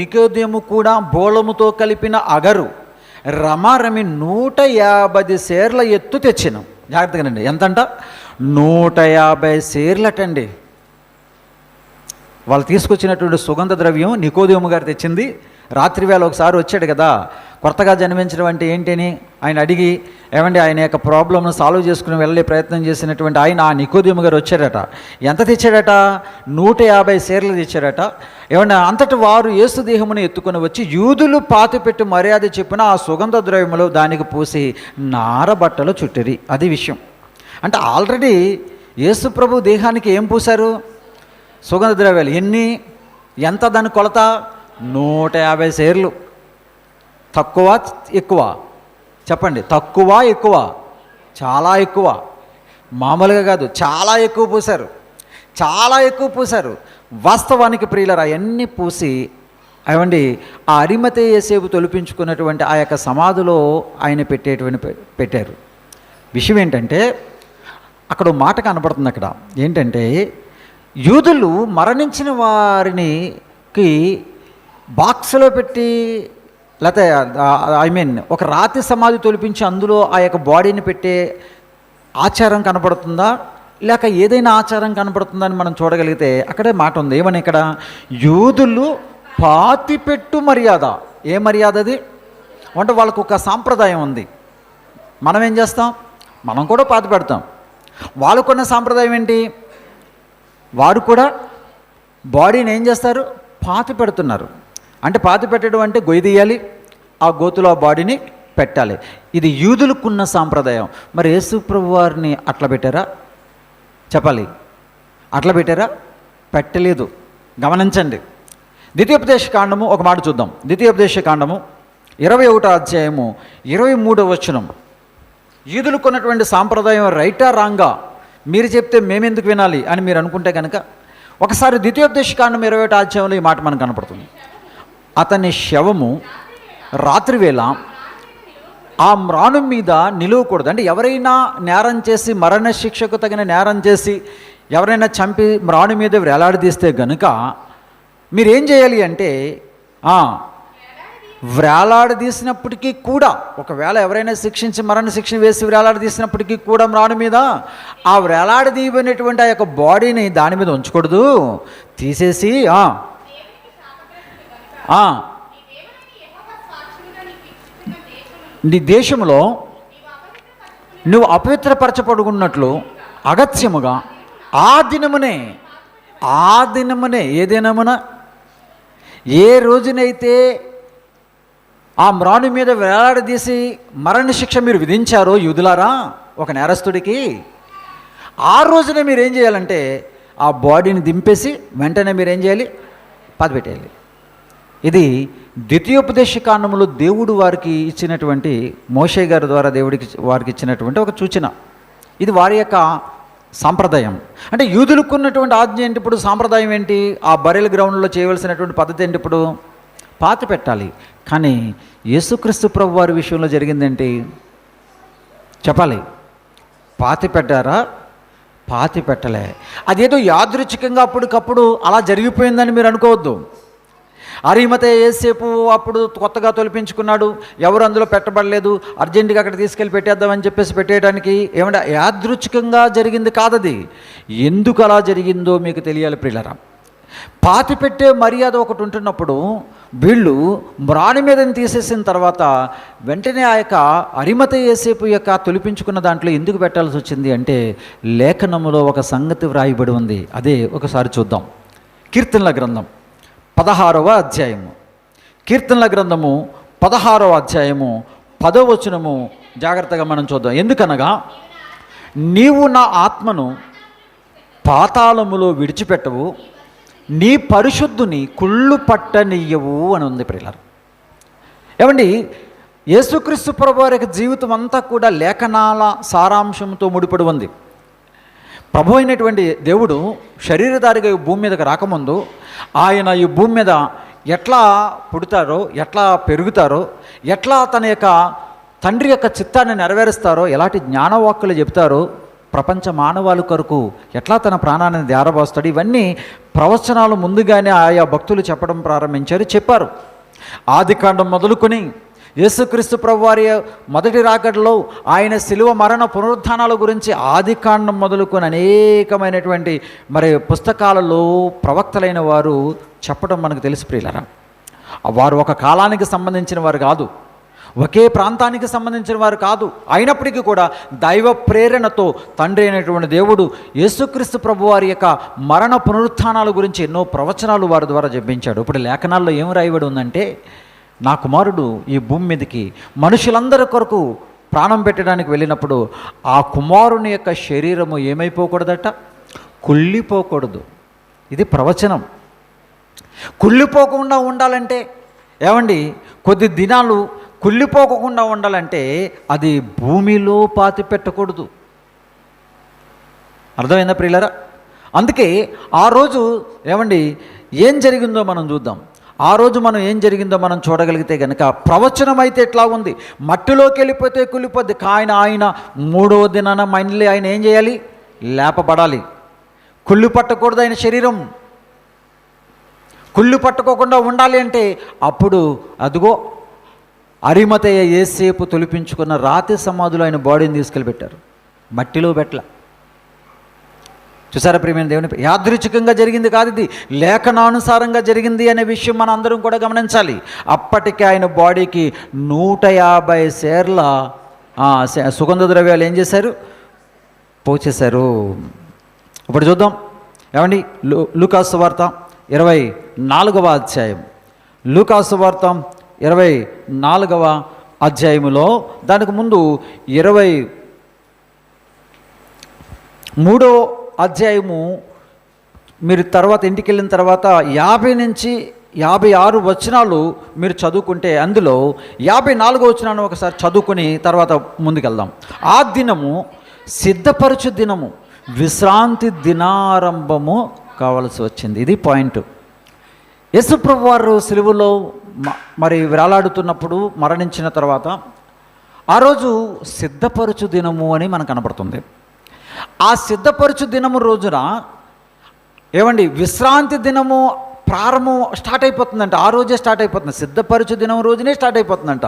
నికోదేము కూడా బోళముతో కలిపిన అగరు రమారమి 150 సేర్ల ఎత్తు తెచ్చినాం. జాగ్రత్తగానండి, ఎంతంట? 150 సేర్లటండి. వాళ్ళు తీసుకొచ్చినటువంటి సుగంధ ద్రవ్యం నికోదేము గారు తెచ్చింది. రాత్రివేళ ఒకసారి వచ్చాడు కదా, కొత్తగా జన్మించడం అంటే ఏంటని ఆయన అడిగి, ఏమండి ఆయన యొక్క ప్రాబ్లమ్ను సాల్వ్ చేసుకుని వెళ్ళే ప్రయత్నం చేసినటువంటి ఆయన ఆ నికోదేము గారు వచ్చాడట. ఎంత తెచ్చాడట? 150 సేర్లు తెచ్చాడట. ఏమన్నా అంతటి వారు యేసు దేహమును ఎత్తుకొని వచ్చి యూదులు పాతిపెట్టి మర్యాద చెప్పిన ఆ సుగంధ ద్రవ్యములు దానికి పూసి నారబట్టలు చుట్టిరి. అది విషయం. అంటే ఆల్రెడీ యేసు ప్రభు దేహానికి ఏం పూశారు? సుగంధ ద్రవ్యాలు. ఎంత దాని కొలత? 150 సేర్లు. తక్కువ ఎక్కువ? చెప్పండి. తక్కువ ఎక్కువ? చాలా ఎక్కువ. మామూలుగా కాదు, చాలా ఎక్కువ పూశారు, చాలా ఎక్కువ పూశారు. వాస్తవానికి ప్రియులరా, అవన్నీ పూసి అవండి ఆ అరిమతే యేసేపు తొలిపించుకున్నటువంటి ఆ యొక్క సమాధిలో ఆయన పెట్టారు. విషయం ఏంటంటే అక్కడ మాట కనపడుతుంది. అక్కడ ఏంటంటే యూదులు మరణించిన వారికి బాక్స్లో పెట్టి, లేకపోతే ఒక రాతి సమాధి తొలిపించి అందులో ఆ యొక్క బాడీని పెట్టే ఆచారం కనపడుతుందా, లేక ఏదైనా ఆచారం కనపడుతుందా అని మనం చూడగలిగితే అక్కడే మాట ఉంది. ఏమని ఇక్కడ? యూదులు పాతిపెట్టు మర్యాద. ఏ మర్యాద అది అంటే వాళ్ళకు ఒక సాంప్రదాయం ఉంది. మనం ఏం చేస్తాం? మనం కూడా పాతి పెడతాం. వాళ్ళకున్న సాంప్రదాయం ఏంటి? వారు కూడా బాడీని ఏం చేస్తారు? పాతి పెడుతున్నారు. అంటే పాతి పెట్టడం అంటే గొయ్యి తీయాలి, ఆ గోతులో ఆ బాడీని పెట్టాలి. ఇది యూదులకున్న సాంప్రదాయం. మరి యేసు ప్రభు వారిని అట్లా పెట్టారా? చెప్పాలి, అట్లా పెట్టారా? పెట్టలేదు. గమనించండి. ద్వితీయోపదేశ కాండము ఒక మాట చూద్దాం. ద్వితీయోపదేశ కాండము 21వ అధ్యాయము 23వ వచనం. యూదులకున్నటువంటి సాంప్రదాయం రైటా రాంగా, మీరు చెప్తే మేమెందుకు వినాలి అని మీరు అనుకుంటే కనుక ఒకసారి ద్వితీయోపదేశ కాండం 21వ అధ్యాయంలో ఈ మాట మనకు కనపడుతుంది. అతని శవము రాత్రివేళ ఆ మ్రాణు మీద నిలవకూడదు. అంటే ఎవరైనా నేరం చేసి, మరణశిక్షకు తగిన నేరం చేసి ఎవరైనా చంపి మ్రాణు మీద వేలాడదీస్తే గనుక మీరేం చేయాలి అంటే, వేలాడదీసినప్పటికీ కూడా, ఒకవేళ ఎవరైనా శిక్షించి మరణశిక్ష వేసి వేలాడదీసినప్పటికీ కూడా మ్రాణు మీద ఆ వేలాడదీయబడినటువంటి ఆ యొక్క బాడీని దాని మీద ఉంచకూడదు, తీసేసి నీ దేశంలో నువ్వు అపవిత్రపరచబడుకున్నట్లు అగత్యముగా ఆ దినమునే ఏ దినమున, ఏ రోజునైతే ఆ మ్రాణు మీద వేలాడదీసి మరణశిక్ష మీరు విధించారో యూదులారా ఒక నేరస్తుడికి, ఆ రోజునే మీరు ఏం చేయాలంటే ఆ బాడీని దింపేసి వెంటనే మీరు ఏం చేయాలి? పాతిపెట్టేయాలి. ఇది ద్వితీయోపదేశ కాండములో దేవుడు వారికి ఇచ్చినటువంటి, మోషే గారి ద్వారా వారికి ఇచ్చినటువంటి ఒక సూచన. ఇది వారి యొక్క సాంప్రదాయం. అంటే యూదులకు ఉన్నటువంటి ఆజ్ఞ ఏంటి? ఇప్పుడు సాంప్రదాయం ఏంటి? ఆ బరెల్ గ్రౌండ్లో చేయవలసినటువంటి పద్ధతి ఏంటి? ఇప్పుడు పాతి పెట్టాలి. కానీ యేసుక్రీస్తు ప్రభు వారి విషయంలో జరిగిందేంటి చెప్పాలి? పాతి పెట్టారా? పాతి పెట్టలే. అదేదో యాదృచ్ఛికంగా అప్పటికప్పుడు అలా జరిగిపోయిందని మీరు అనుకోవద్దు. అరిమతే యేసేపు అప్పుడు కొత్తగా తొలిపించుకున్నాడు, ఎవరు అందులో పెట్టబడలేదు, అర్జెంటుగా అక్కడ తీసుకెళ్ళి పెట్టేద్దామని చెప్పేసి పెట్టేయడానికి ఏమంటే యాదృచ్ఛికంగా జరిగింది కాదది. ఎందుకు అలా జరిగిందో మీకు తెలియాలి ప్రియులారా. పాతి పెట్టే మర్యాద ఒకటి ఉంటున్నప్పుడు వీళ్ళు మ్రాణి మీదని తీసేసిన తర్వాత వెంటనే ఆ యొక్క అరిమతే యేసేపు యొక్క తొలిపించుకున్న దాంట్లో ఎందుకు పెట్టాల్సి వచ్చింది అంటే లేఖనములో ఒక సంగతి వ్రాయబడి ఉంది. అదే ఒకసారి చూద్దాం. కీర్తనల గ్రంథం 16వ అధ్యాయము. కీర్తనల గ్రంథము 16వ అధ్యాయము 10వ వచనము జాగ్రత్తగా మనం చూద్దాం. ఎందుకనగా నీవు నా ఆత్మను పాతాళములో విడిచిపెట్టవు, నీ పరిశుద్ధుని కుళ్ళు పట్టనియ్యవు అని ఉంది ప్రియులారా. ఏమండి, యేసుక్రీస్తు ప్రభు వారి జీవితం అంతా కూడా లేఖనాల సారాంశంతో ముడిపడి ఉంది. ప్రభు అయినటువంటి దేవుడు శరీరధారిగా ఈ భూమి మీదకి రాకముందు ఆయన ఈ భూమి మీద ఎట్లా పుడతారో, ఎట్లా పెరుగుతారో, ఎట్లా తన యొక్క తండ్రి యొక్క చిత్తాన్ని నెరవేరుస్తారో, ఎలాంటి జ్ఞానవాక్కులు చెప్తారో, ప్రపంచ మానవాళి కొరకు ఎట్లా తన ప్రాణాన్ని ధారపోస్తాడు, ఇవన్నీ ప్రవచనాలు ముందుగానే ఆయా భక్తులు చెప్పడం ప్రారంభించారు, చెప్పారు. ఆదికాండం మొదలుకొని యేసుక్రీస్తు ప్రభు వారి మొదటి రాకడలో ఆయన శిలువ మరణ పునరుత్థానాల గురించి ఆదికాండం మొదలుకొని అనేకమైనటువంటి పుస్తకాలలో ప్రవక్తలైన వారు చెప్పడం మనకు తెలిసి ప్రియులారా. వారు ఒక కాలానికి సంబంధించిన వారు కాదు, ఒకే ప్రాంతానికి సంబంధించిన వారు కాదు. అయినప్పటికీ కూడా దైవ ప్రేరణతో తండ్రి అయినటువంటి దేవుడు యేసుక్రీస్తు ప్రభు వారి యొక్క మరణ పునరుత్థానాల గురించి ఎన్నో ప్రవచనాలు వారి ద్వారా చెప్పించాడు. ఇప్పుడు లేఖనాల్లో ఏం రాయబడి ఉందంటే, నా కుమారుడు ఈ భూమి మీదకి మనుషులందరి కొరకు ప్రాణం పెట్టడానికి వెళ్ళినప్పుడు ఆ కుమారుని యొక్క శరీరము ఏమైపోకూడదట? కుళ్ళిపోకూడదు. ఇది ప్రవచనం. కుళ్ళిపోకుండా ఉండాలంటే ఏమండి, కొద్ది దినాలు కుళ్ళిపోకుండా ఉండాలంటే అది భూమిలో పాతి పెట్టకూడదు. అర్థమైందా ప్రియులారా? అందుకే ఆ రోజు ఏమండి ఏం జరిగిందో మనం చూద్దాం. ఆ రోజు మనం ఏం జరిగిందో మనం చూడగలిగితే కనుక ప్రవచనం అయితే ఎట్లా ఉంది, మట్టిలోకి వెళ్ళిపోతే కూలిపోద్ది, కానీ ఆయన 3వ దినాన మళ్ళీ ఆయన ఏం చేయాలి, లేపబడాలి. కుళ్ళు పట్టకూడదు ఆయన శరీరం, కుళ్ళు పట్టుకోకుండా ఉండాలి అంటే అప్పుడు అదిగో అరిమతయ్య ఏసేపు తొలిపించుకున్న రాతి సమాధిలో ఆయన బాడీని తీసుకెళ్ళి పెట్టారు, మట్టిలో పెట్టల. చూసారా ప్రియమైన దేవుని, యాదృచ్ఛికంగా జరిగింది కాదు, ఇది లేఖనానుసారంగా జరిగింది అనే విషయం మనం అందరం కూడా గమనించాలి. అప్పటికే ఆయన బాడీకి 150 సేర్ల సుగంధ ద్రవ్యాలు ఏం చేశారు, పోచేశారు. ఇప్పుడు చూద్దాం ఏమండి, లూకాసు వార్త 24వ అధ్యాయం, లూకాసు వార్త 24వ అధ్యాయములో దానికి ముందు 23వ అధ్యాయము మీరు తర్వాత ఇంటికి వెళ్ళిన తర్వాత 50 నుంచి 56 వచనాలు మీరు చదువుకుంటే అందులో 54వ వచనాన్ని ఒకసారి చదువుకుని తర్వాత ముందుకెళ్దాం. ఆ దినము సిద్ధపరచు దినము, విశ్రాంతి దినారంభము కావాల్సి వచ్చింది. ఇది పాయింట్. యేసుప్రభు వారు సిలువలో మరి వేలాడుతున్నప్పుడు మరణించిన తర్వాత ఆ రోజు సిద్ధపరచు దినము అని మనకు కనపడుతుంది. ఆ సిద్ధపరచు దినము రోజున ఏమండి విశ్రాంతి దినము ప్రారంభం స్టార్ట్ అయిపోతుందంట. ఆ రోజే స్టార్ట్ అయిపోతుంది, సిద్ధపరచు దినం రోజునే స్టార్ట్ అయిపోతుందంట.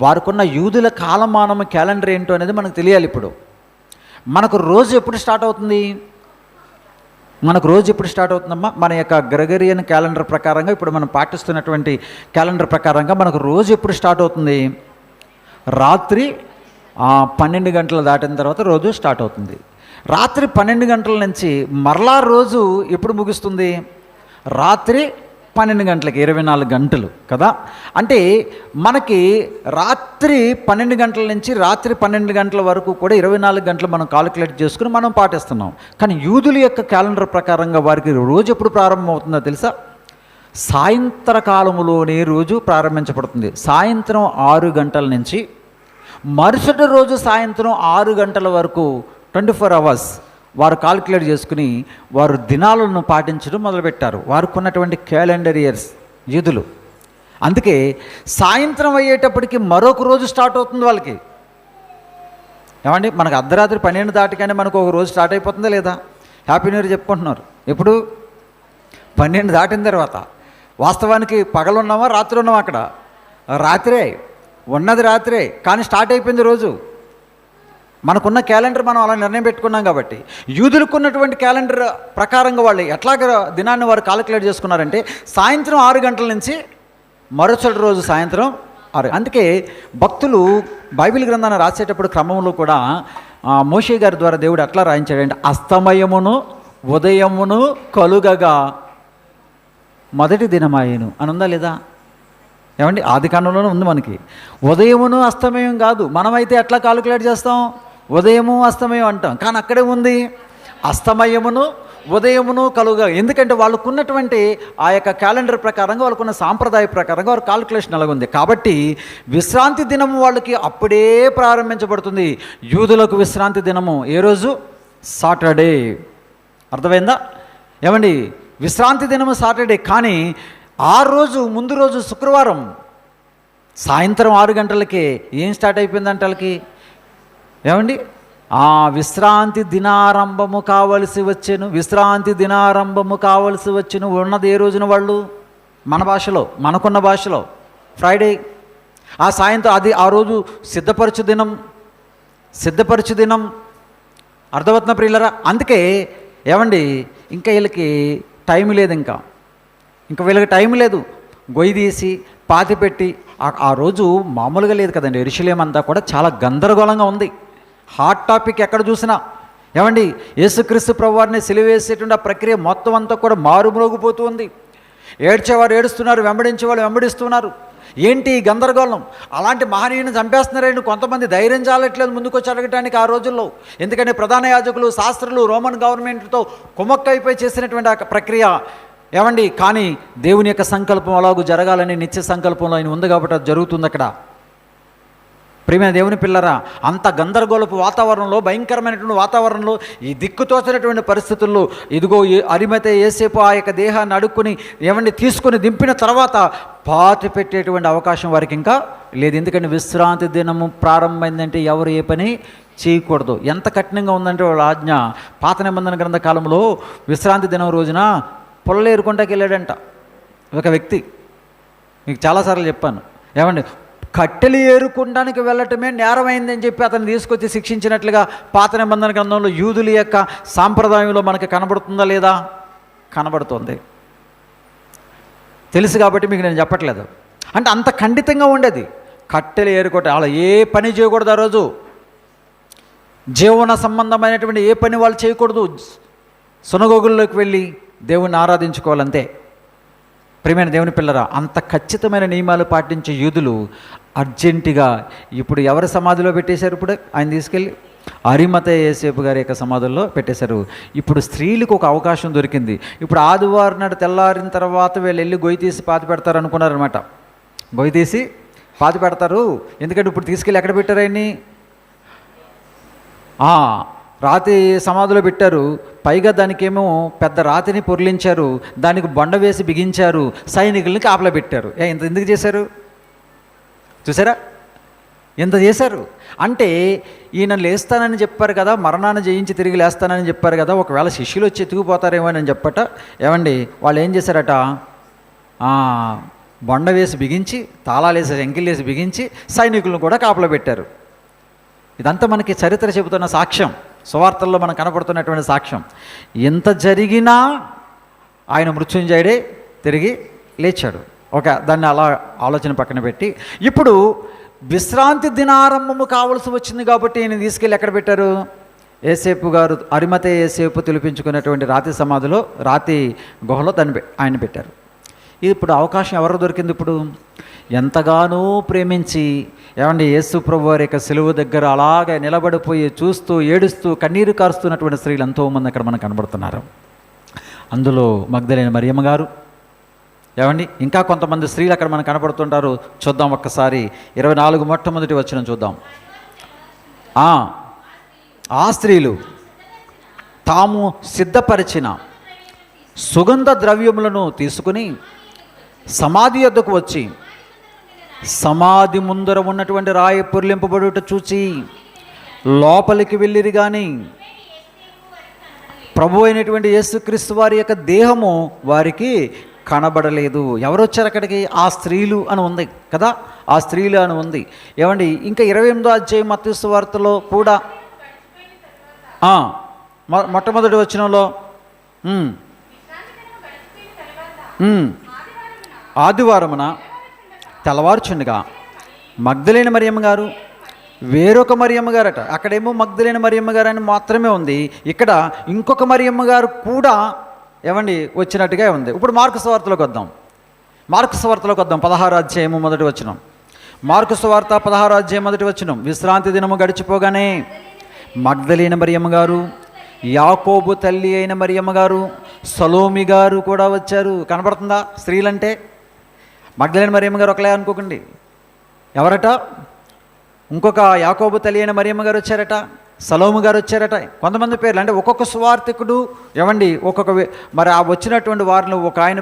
వారికున్న యూదుల కాలమానం క్యాలెండర్ ఏంటో అనేది మనకు తెలియాలి. ఇప్పుడు మనకు రోజు ఎప్పుడు స్టార్ట్ అవుతుంది, మనకు రోజు ఎప్పుడు స్టార్ట్ అవుతుందమ్మా? మన యొక్క గ్రెగరియన్ క్యాలెండర్ ప్రకారంగా, ఇప్పుడు మనం పాటిస్తున్నటువంటి క్యాలెండర్ ప్రకారంగా మనకు రోజు ఎప్పుడు స్టార్ట్ అవుతుంది, రాత్రి 12 గంటలు దాటిన తర్వాత రోజు స్టార్ట్ అవుతుంది. రాత్రి 12 గంటల నుంచి మరలా రోజు ఎప్పుడు ముగుస్తుంది, రాత్రి 12 గంటలకి, 24 గంటలు కదా. అంటే మనకి రాత్రి 12 గంటల నుంచి రాత్రి 12 గంటల వరకు కూడా 24 గంటలు మనం కాలిక్యులేట్ చేసుకుని మనం పాటిస్తున్నాం. కానీ యూదుల యొక్క క్యాలెండర్ ప్రకారంగా వారికి రోజు ఎప్పుడు ప్రారంభం అవుతుందో తెలుసా? సాయంత్రకాలములోనే రోజు ప్రారంభించబడుతుంది. సాయంత్రం 6 గంటల నుంచి మరుసటి రోజు సాయంత్రం 6 గంటల వరకు 24 అవర్స్ వారు కాల్కులేట్ చేసుకుని వారు దినాలను పాటించడం మొదలుపెట్టారు. వారికి ఉన్నటువంటి క్యాలెండర్ ఇయర్స్ యూదులు. అందుకే సాయంత్రం అయ్యేటప్పటికి మరొక రోజు స్టార్ట్ అవుతుంది వాళ్ళకి. ఏమండి, మనకు అర్ధరాత్రి 12 దాటిగానే మనకు ఒక రోజు స్టార్ట్ అయిపోతుందా లేదా? హ్యాపీ న్యూ ఇయర్ చెప్పుకుంటున్నారు. ఎప్పుడు 12 దాటిన తర్వాత. వాస్తవానికి పగలున్నామా రాత్రి ఉన్నామా? అక్కడ రాత్రే ఉన్నది, రాత్రే, కానీ స్టార్ట్ అయిపోయింది రోజు. మనకున్న క్యాలెండర్ మనం అలా నిర్ణయం పెట్టుకున్నాం కాబట్టి. యూదులకు ఉన్నటువంటి క్యాలెండర్ ప్రకారంగా వాళ్ళు ఎట్లాగ దినాన్ని వారు కాలిక్యులేట్ చేసుకున్నారంటే సాయంత్రం 6 గంటల నుంచి మరుసటి రోజు సాయంత్రం 6. అందుకే భక్తులు బైబిల్ గ్రంథాన్ని రాసేటప్పుడు క్రమంలో కూడా మోషే గారి ద్వారా దేవుడు ఎట్లా రాయించాడంటే, అస్తమయమును ఉదయమును కలుగగా మొదటి దినమాయను అని ఉందా లేదా? ఏమండి, ఆది కాండంలోనే ఉంది మనకి. ఉదయమును అస్తమయం కాదు, మనమైతే ఎట్లా కాలిక్యులేట్ చేస్తాం, ఉదయము అస్తమయం అంటాం. కానీ అక్కడే ఉంది అస్తమయమును ఉదయమును కలుగా. ఎందుకంటే వాళ్ళకున్నటువంటి ఆ యొక్క క్యాలెండర్ ప్రకారంగా, వాళ్ళకున్న సాంప్రదాయ ప్రకారంగా వారి కాలిక్యులేషన్ అలాగుంది. కాబట్టి విశ్రాంతి దినము వాళ్ళకి అప్పుడే ప్రారంభించబడుతుంది. యూదులకు విశ్రాంతి దినము ఏ రోజు? సాటర్డే. అర్థమైందా? ఏమండి, విశ్రాంతి దినము సాటర్డే. కానీ ఆ రోజు ముందు రోజు శుక్రవారం సాయంత్రం 6 గంటలకే ఏం స్టార్ట్ అయిపోయిందంటే వాళ్ళకి, ఏమండి, విశ్రాంతి దినారంభము కావలసి వచ్చెను, విశ్రాంతి దినారంభము కావలసి వచ్చెను. ఉన్నది ఏ రోజున వాళ్ళు? మన భాషలో, మనకున్న భాషలో ఫ్రైడే. ఆ సాయంత్రం అది ఆ రోజు సిద్ధపరచు దినం. అర్థమవుతున్న ప్రియులరా? అందుకే ఏమండి, ఇంకా వీళ్ళకి టైం లేదు, ఇంకా వీళ్ళకి టైం లేదు. గొయ్యి తీసి పాతిపెట్టి ఆ రోజు మామూలుగా లేదు కదండి. యెరూషలేము అంతా కూడా చాలా గందరగోళంగా ఉంది. హాట్ టాపిక్ ఎక్కడ చూసినా. ఏమండి, యేసుక్రీస్తు ప్రభువారిని సిలువేసేటువంటి ఆ ప్రక్రియ మొత్తం అంతా కూడా మారుమ్రోగిపోతూ ఉంది. ఏడ్చేవారు ఏడుస్తున్నారు, వెంబడించేవాళ్ళు వెంబడిస్తున్నారు. ఏంటి గందరగోళం? అలాంటి మహనీయుని చంపేస్తున్నారండి. కొంతమంది ధైర్యం చాలట్లేదు ముందుకు వచ్చి అడగటానికి ఆ రోజుల్లో. ఎందుకంటే ప్రధాన యాజకులు, శాస్త్రులు రోమన్ గవర్నమెంట్తో కుమ్మక్కైపోయి చేసినటువంటి ఆ ప్రక్రియ. ఏమండి, కానీ దేవుని యొక్క సంకల్పం అలాగూ జరగాలని నిత్య సంకల్పంలో ఆయన ఉంది కాబట్టి అది జరుగుతుంది అక్కడ. ప్రియమైన దేవుని పిల్లరా, అంత గందరగోళపు వాతావరణంలో, భయంకరమైనటువంటి వాతావరణంలో, ఈ దిక్కుతోచినటువంటి పరిస్థితుల్లో ఇదిగో అరిమతే యేసేపు ఆ యొక్క దేహాన్ని అడుక్కుని తీసుకుని దింపిన తర్వాత పాతి పెట్టేటువంటి అవకాశం వారికి ఇంకా లేదు. ఎందుకంటే విశ్రాంతి దినము ప్రారంభమైందంటే ఎవరు ఏ పని చేయకూడదు. ఎంత కఠినంగా ఉందంటే వాళ్ళ ఆజ్ఞ. పాత నిబంధన గ్రంథ కాలంలో విశ్రాంతి దినం రోజున పొల్ల ఏరుకుంటాకి వెళ్ళాడంట ఒక వ్యక్తి. మీకు చాలాసార్లు చెప్పాను, కట్టెలు ఏరుకోవడానికి వెళ్ళటమే నేరమైందని చెప్పి అతను తీసుకొచ్చి శిక్షించినట్లుగా పాత నిబంధన గ్రంథంలో యూదుల యొక్క సాంప్రదాయంలో మనకి కనబడుతుందా లేదా? కనబడుతుంది. తెలుసు కాబట్టి మీకు నేను చెప్పట్లేదు. అంటే అంత ఖండితంగా ఉండేది. కట్టెలు ఏరుకోవటం, అలా ఏ పని చేయకూడదు. ఆ రోజు జీవన సంబంధమైనటువంటి ఏ పని వాళ్ళు చేయకూడదు. సునగోగుల్లోకి వెళ్ళి దేవుణ్ణి ఆరాధించుకోవాలంతే. ప్రియమైన దేవుని పిల్లరా, అంత ఖచ్చితమైన నియమాలు పాటించే యూదులు అర్జెంటుగా ఇప్పుడు ఎవరి సమాధిలో పెట్టేశారు? ఇప్పుడు ఆయన తీసుకెళ్ళి అరిమతే యేసేపు గారి యొక్క సమాధుల్లో పెట్టేశారు. ఇప్పుడు స్త్రీలకు ఒక అవకాశం దొరికింది. ఇప్పుడు ఆదివారం నాడు తెల్లారిన తర్వాత వీళ్ళు వెళ్ళి గొయ్యి తీసి పాతి పెడతారు అనుకున్నారనమాట. గొయ్యి తీసి పాతి పెడతారు. ఎందుకంటే ఇప్పుడు తీసుకెళ్ళి ఎక్కడ పెట్టారు ఆయన్ని? రాతి సమాధిలో పెట్టారు. పైగా దానికేమో పెద్ద రాతిని పొర్లించారు, దానికి బొండ వేసి బిగించారు, సైనికుల్ని కాపలా పెట్టారు. ఇంత ఎందుకు చేశారు? చూసారా, ఎంత చేశారు అంటే, ఈయన లేస్తానని చెప్పారు కదా, మరణాన్ని జయించి తిరిగి లేస్తానని చెప్పారు కదా, ఒకవేళ శిష్యులు వచ్చి ఎత్తుకుపోతారేమో అని చెప్పట వాళ్ళు ఏం చేశారట, బొండ వేసి బిగించి, తాళాలు వేసి ఎంకిల్ వేసి బిగించి సైనికులను కూడా కాపలా పెట్టారు. ఇదంతా మనకి చరిత్ర చెబుతున్న సాక్ష్యం, సువార్తల్లో మనకు కనపడుతున్నటువంటి సాక్ష్యం. ఎంత జరిగినా ఆయన మృత్యుంజయుడే తిరిగి లేచాడు. దాన్ని అలా ఆలోచన పక్కన పెట్టి, ఇప్పుడు విశ్రాంతి దినారంభము కావలసి వచ్చింది కాబట్టి ఈయన తీసుకెళ్ళి ఎక్కడ పెట్టారు? యేసేపు గారు, అరిమతే యేసేపు పిలిపించుకున్నటువంటి రాతి సమాధిలో, రాతి గుహలో ఆయన పెట్టారు. ఇప్పుడు అవకాశం ఎవరు దొరికింది? ఇప్పుడు ఎంతగానో ప్రేమించి యేసు ప్రభు వారి యొక్క సిలువ దగ్గర అలాగే నిలబడిపోయి చూస్తూ ఏడుస్తూ కన్నీరు కారుస్తున్నటువంటి స్త్రీలు ఎంతోమంది అక్కడ మనకు కనబడుతున్నారు. అందులో మగ్దలేని మరియమ్మ గారు, ఇంకా కొంతమంది స్త్రీలు అక్కడ మనకు కనపడుతుంటారు. చూద్దాం ఒక్కసారి 24 మొట్టమొదటి వచనం చూద్దాం. ఆ స్త్రీలు తాము సిద్ధపరిచిన సుగంధ ద్రవ్యములను తీసుకుని సమాధి వద్దకు వచ్చి సమాధి ముందర ఉన్నటువంటి రాయి పొర్లింపబడుట చూచి లోపలికి వెళ్ళిరి. కానీ ప్రభు అయినటువంటి యేసుక్రీస్తు వారి యొక్క దేహము వారికి కనబడలేదు. ఎవరు వచ్చారు అక్కడికి? ఆ స్త్రీలు అని ఉంది కదా, ఆ స్త్రీలు అని ఉంది. ఇంకా 28వ అధ్యాయం మత్తయి సువార్తలో కూడా మొట్టమొదటి వచనంలో ఆదివారమున తెల్లవారుచుండగా మగ్దలేని మరియమ్మ గారు, వేరొక మరియమ్మ గారట. అక్కడేమో మగ్దలేని మరియమ్మ గారు అని మాత్రమే ఉంది, ఇక్కడ ఇంకొక మరియమ్మ గారు కూడా వచ్చినట్టుగా ఉంది. ఇప్పుడు మార్కు సువార్తలోకి వద్దాం. 16వ అధ్యాయము మొదటి వచనం. మార్కు సువార్త 16వ అధ్యాయం మొదటి వచనం. విశ్రాంతి దినము గడిచిపోగానే మగ్దలేని మరియమ్మ గారు, యాకోబు తల్లి అయిన మరియమ్మ గారు, సలోమి గారు కూడా వచ్చారు. కనబడుతుందా స్త్రీలంటే? మగ్దలేని మరియమ్మ గారు ఒకలే అనుకోకండి. ఎవరట? ఇంకొక యాకోబు తల్లి అయిన మరియమ్మ గారు వచ్చారట, సలోము గారు వచ్చారట. కొంతమంది పేర్లు అంటే ఒక్కొక్క సువార్తికుడు ఒక్కొక్క మరి ఆ వచ్చినటువంటి వారిని ఒక ఆయన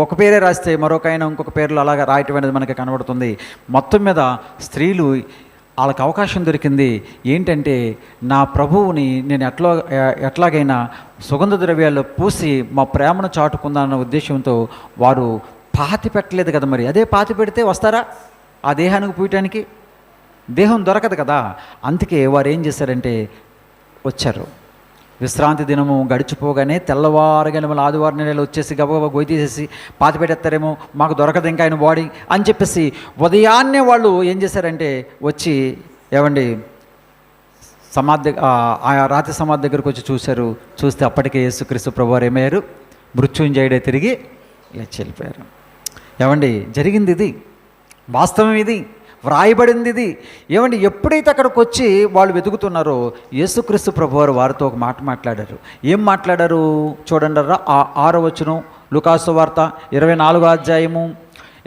ఒక పేరే రాస్తే మరొక ఆయన ఇంకొక పేర్లు అలాగా రాయటం అనేది మనకి కనబడుతుంది. మొత్తం మీద స్త్రీలు వాళ్ళకి అవకాశం దొరికింది. ఏంటంటే, నా ప్రభువుని నేను ఎట్లాగైనా సుగంధ ద్రవ్యాలు పూసి మా ప్రేమను చాటుకుందాన్న ఉద్దేశంతో వారు పాతి పెట్టలేదు కదా. మరి అదే పాతి పెడితే వస్తారా ఆ దేహానికి పూయటానికి? దేహం దొరకదు కదా. అందుకే వారు ఏం చేశారంటే వచ్చారు. విశ్రాంతి దినము గడిచిపోగానే తెల్లవారుగానే మళ్ళీ ఆదివారం నెలలో వచ్చేసి గబగబా గొయ్యి తీసేసి పాతి పెట్టేస్తారేమో, మాకు దొరకదు ఇంకా ఆయన బాడీ అని చెప్పేసి ఉదయాన్నే వాళ్ళు ఏం చేశారంటే వచ్చి సమాధి ఆ రాతి సమాధి దగ్గరకు వచ్చి చూశారు. చూస్తే అప్పటికే యేసుక్రీస్తు ప్రభువారు ఏమయ్యారు? మృత్యుంజయుడే తిరిగి లేచి వెళ్ళిపోయారు. జరిగింది ఇది, వాస్తవం ఇది, వ్రాయబడింది ఇది. ఎప్పుడైతే అక్కడికి వచ్చి వాళ్ళు వెతుకుతున్నారో యేసుక్రీస్తు ప్రభువారు వారితో ఒక మాట మాట్లాడారు. ఏం మాట్లాడారు చూడండి. 6వ వచనం, లూకాసు వార్త 24వ అధ్యాయము.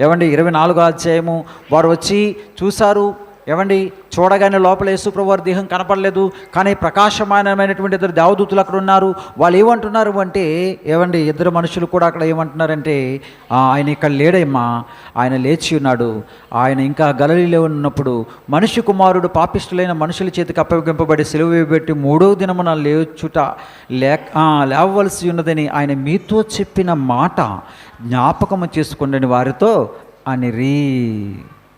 24వ అధ్యాయము. వారు వచ్చి చూశారు, ఏమండి చూడగానే లోపల యేసుప్రభు వారి దేహం కనపడలేదు, కానీ ప్రకాశమానమైనటువంటి ఇద్దరు దేవదూతలు అక్కడ ఉన్నారు. వాళ్ళు ఏమంటున్నారు అంటే, ఏమండి ఇద్దరు మనుషులు కూడా అక్కడ ఏమంటున్నారంటే, ఆయన ఇక్కడ లేడమ్మా, ఆయన లేచి ఉన్నాడు, ఆయన ఇంకా గలిలీలో ఉన్నప్పుడు మనిషి కుమారుడు పాపిష్టులైన మనుషుల చేతికి అప్పగింపబడి సిలువ వేయబెట్టి మూడవ దినమున లేవవలసి ఉన్నదని ఆయన మీతో చెప్పిన మాట జ్ఞాపకము చేసుకోండి వారితో అనిరి.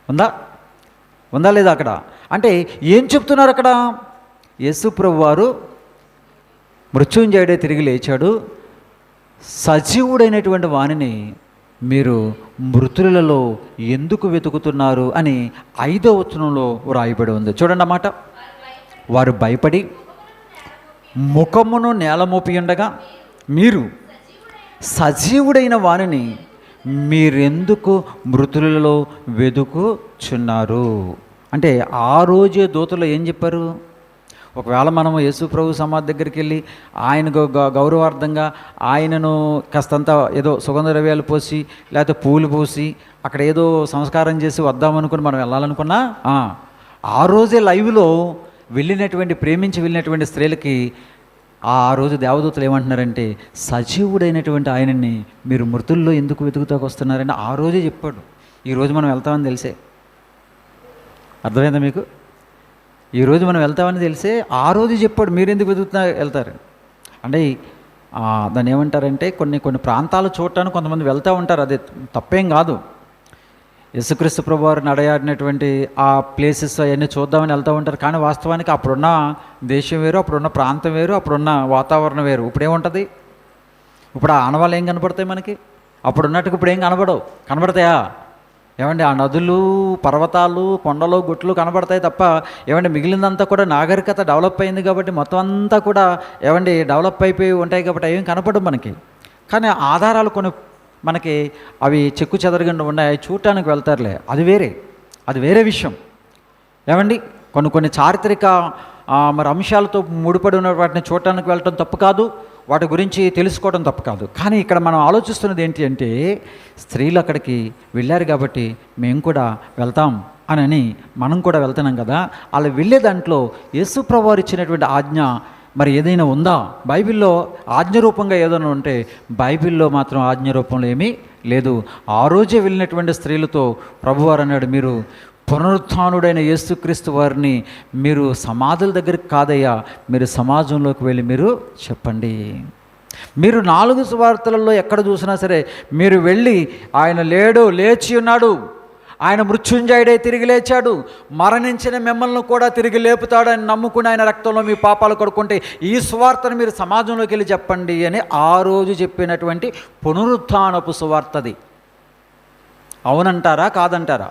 ఉందా లేదా అక్కడ? అంటే ఏం చెప్తున్నారు అక్కడ? యేసుప్రభు వారు మృత్యుంజయుడే తిరిగి లేచాడు, సజీవుడైనటువంటి వానిని మీరు మృతులలో ఎందుకు వెతుకుతున్నారు అని 5వ వచనంలో వ్రాయబడి ఉంది. చూడండి అన్నమాట. వారు భయపడి ముఖమును నేలమోపి ఉండగా మీరు సజీవుడైన వానిని మీరెందుకు మృతులలో వెతుకుచున్నారు అంటే, ఆ రోజే దూతలు ఏం చెప్పారు? ఒకవేళ మనము యేసుప్రభు సమాధి దగ్గరికి వెళ్ళి ఆయన గౌరవార్థంగా ఆయనను కాస్తంత ఏదో సుగంధ ద్రవ్యాలు పోసి లేకపోతే పూలు పోసి అక్కడ ఏదో సంస్కారం చేసి వద్దామనుకుని మనం వెళ్ళాలనుకున్నా, ఆ రోజే లైవ్లో ప్రేమించి వెళ్ళినటువంటి స్త్రీలకి ఆ రోజు దేవదూతలు ఏమంటున్నారంటే, సజీవుడైనటువంటి ఆయనని మీరు మృతుల్లో ఎందుకు వెతుకుతాకు వస్తున్నారంటే ఆ రోజే చెప్పాడు. ఈరోజు మనం వెళ్తామని తెలిసే, అర్థమైందా మీకు? ఈరోజు మనం వెళ్తామని తెలిసే ఆ రోజు చెప్పాడు, మీరు ఎందుకు వెళ్తారు అంటే. దాన్ని ఏమంటారంటే, కొన్ని ప్రాంతాలు చూడటానికి కొంతమంది వెళ్తూ ఉంటారు, అదే తప్పేం కాదు. యేసుక్రీస్తు ప్రభువారు నడయాడినటువంటి ఆ ప్లేసెస్ అవన్నీ చూద్దామని వెళ్తూ ఉంటారు. కానీ వాస్తవానికి అప్పుడున్న దేశం వేరు, అప్పుడున్న ప్రాంతం వేరు, అప్పుడున్న వాతావరణం వేరు. ఇప్పుడేముంటుంది? ఇప్పుడు ఆ ఆనవాళ్ళు ఏం కనపడతాయి మనకి? అప్పుడు ఉన్నట్టుగా ఇప్పుడు ఏం కనబడతాయా? ఏమండి ఆ నదులు, పర్వతాలు, కొండలు, గుట్లు కనబడతాయి తప్ప ఏమండి మిగిలిందంతా కూడా నాగరికత డెవలప్ అయింది కాబట్టి మొత్తం అంతా కూడా ఏమండి డెవలప్ అయిపోయి ఉంటాయి కాబట్టి అవేం కనపడవు మనకి. కానీ ఆధారాలు కొన్ని మనకి అవి చెక్కు చెదరకుండా ఉన్నాయి, చూడటానికి వెళ్తారులే, అది వేరే విషయం. ఏమండి కొన్ని చారిత్రక మరి అంశాలతో ముడిపడి ఉన్న వాటిని చూడటానికి వెళ్ళటం తప్పు కాదు, వాటి గురించి తెలుసుకోవడం తప్పు కాదు. కానీ ఇక్కడ మనం ఆలోచిస్తున్నది ఏంటి అంటే, స్త్రీలు అక్కడికి వెళ్ళారు కాబట్టి మేము కూడా వెళ్తాం అని మనం కూడా వెళ్తున్నాం కదా. అలా వెళ్ళే దాంట్లో యేసుప్రభువు వారు ఇచ్చినటువంటి ఆజ్ఞ మరి ఏదైనా ఉందా? బైబిల్లో ఆజ్ఞరూపంగా ఏదైనా ఉంటే బైబిల్లో మాత్రం ఆజ్ఞరూపంలో ఏమీ లేదు. ఆ రోజే వెళ్ళినటువంటి స్త్రీలతో ప్రభువారు అన్నాడు, మీరు పునరుత్థానుడైన యేసుక్రీస్తు వారిని మీరు సమాధుల దగ్గరికి కాదయ్యా, మీరు సమాజంలోకి వెళ్ళి మీరు చెప్పండి. మీరు 4 సువార్తలలో ఎక్కడ చూసినా సరే మీరు వెళ్ళి ఆయన లేడు, లేచి ఉన్నాడు, ఆయన మృత్యుంజయుడే తిరిగి లేచాడు, మరణించిన మిమ్మల్ని కూడా తిరిగి లేపుతాడని నమ్ముకుని ఆయన రక్తంలో మీ పాపాలు కడుక్కుంటే ఈ సువార్తను మీరు సమాజంలోకి వెళ్ళి చెప్పండి అని ఆ రోజు చెప్పినటువంటి పునరుత్థానపు సువార్తది. అవునంటారా కాదంటారా?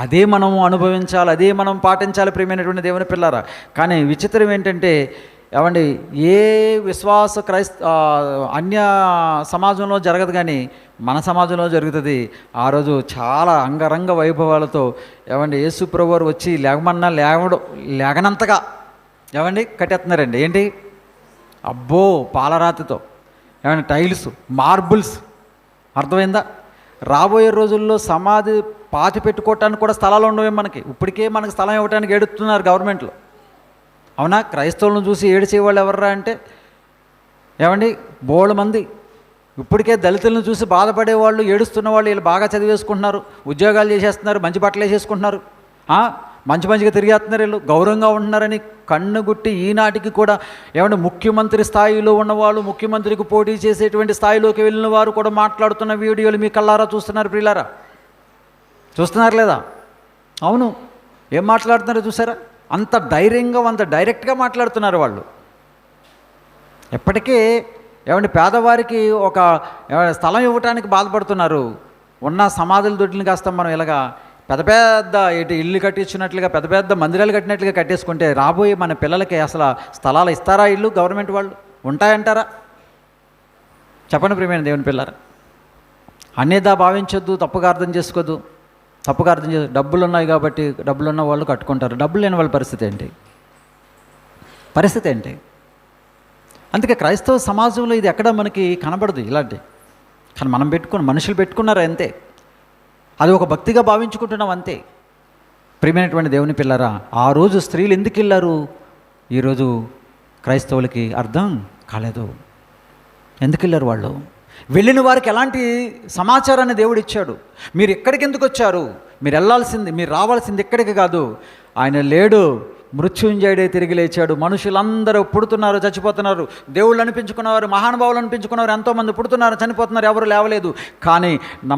అదే మనము అనుభవించాలి, అదే మనం పాటించాలి ప్రియమైనటువంటి దేవుని పిల్లారా. కానీ విచిత్రం ఏంటంటే, ఏమండి ఏ విశ్వాస అన్య సమాజంలో జరగదు కానీ మన సమాజంలో జరుగుతుంది. ఆ రోజు చాలా అంగరంగ వైభవాలతో ఏమండి యేసుప్రభువు వారు వచ్చి లేగమన్నా లేగనంతగా ఏమండి కట్టేస్తున్నారండి. ఏంటి? అబ్బో పాలరాతితో ఏమండి టైల్స్, మార్బుల్స్, అర్థమైందా? రాబోయే రోజుల్లో సమాధి పాతి పెట్టుకోవటానికి కూడా స్థలాలు ఉండవే మనకి. ఇప్పటికే మనకు స్థలం ఇవ్వడానికి ఏడుస్తున్నారు గవర్నమెంట్లో. అవునా? క్రైస్తవులను చూసి ఏడిచేవాళ్ళు ఎవర్రా అంటే ఏమండి బోళ్ళు మంది. ఇప్పటికే దళితులను చూసి బాధపడేవాళ్ళు, ఏడుస్తున్న వాళ్ళు వీళ్ళు బాగా చదివేసుకుంటున్నారు, ఉద్యోగాలు చేసేస్తున్నారు, మంచి బట్టలు వేసేసుకుంటున్నారు, మంచిగా తిరిగేస్తున్నారు, వీళ్ళు గౌరవంగా ఉంటున్నారని కన్నుగుట్టి ఈనాటికి కూడా ఏమంటే ముఖ్యమంత్రి స్థాయిలో ఉన్నవాళ్ళు, ముఖ్యమంత్రికి పోటీ చేసేటువంటి స్థాయిలోకి వెళ్ళిన వారు కూడా మాట్లాడుతున్న వీడియోలు మీ కళ్ళారా చూస్తున్నారు. ప్రియులారా చూస్తున్నారు లేదా? అవును, ఏం మాట్లాడుతున్నారో చూసారా? అంత ధైర్యంగా, అంత డైరెక్ట్గా మాట్లాడుతున్నారు వాళ్ళు. ఎప్పటికీ ఏమంటే పేదవారికి ఒక స్థలం ఇవ్వటానికి బాధపడుతున్నారు. ఉన్న సమాధుల దొడ్లని కాస్త మనం ఇలాగా పెద్ద పెద్ద ఇల్లు కట్టించినట్లుగా, పెద్ద పెద్ద మందిరాలు కట్టినట్లుగా కట్టేసుకుంటే రాబోయే మన పిల్లలకి అసలు స్థలాలు ఇస్తారా? ఇల్లు గవర్నమెంట్ వాళ్ళు ఉంటాయంటారా? చెప్పండి ప్రియమైన దేవుని పిల్లరా. అన్యదా భావించొద్దు, తప్పుగా అర్థం చేసుకోవద్దు. డబ్బులు ఉన్నాయి కాబట్టి డబ్బులున్న వాళ్ళు కట్టుకుంటారు, డబ్బులు లేని వాళ్ళ పరిస్థితి ఏంటి? అందుకే క్రైస్తవ సమాజంలో ఇది ఎక్కడ మనకి కనబడదు ఇలాంటి. కానీ మనుషులు పెట్టుకున్నారు అంతే. అది ఒక భక్తిగా భావించుకుంటున్నాం అంతే. ప్రియమైనటువంటి దేవుని పిల్లరా, ఆ రోజు స్త్రీలు ఎందుకు వెళ్ళారు? ఈరోజు క్రైస్తవులకి అర్థం కాలేదు. ఎందుకు వెళ్ళారు వాళ్ళు? వెళ్ళిన వారికి ఎలాంటి సమాచారాన్ని దేవుడు ఇచ్చాడు? మీరు ఎక్కడికి ఎందుకు వచ్చారు? మీరు రావాల్సింది ఎక్కడికి కాదు. ఆయన లేడు, మృత్యుంజయుడే తిరిగి లేచాడు. మనుషులందరూ పుడుతున్నారు, చచ్చిపోతున్నారు. దేవుళ్ళు అనిపించుకున్నవారు, మహానుభావులు అనిపించుకున్నవారు ఎంతోమంది పుడుతున్నారు, చనిపోతున్నారు, ఎవరు లేవలేదు. కానీ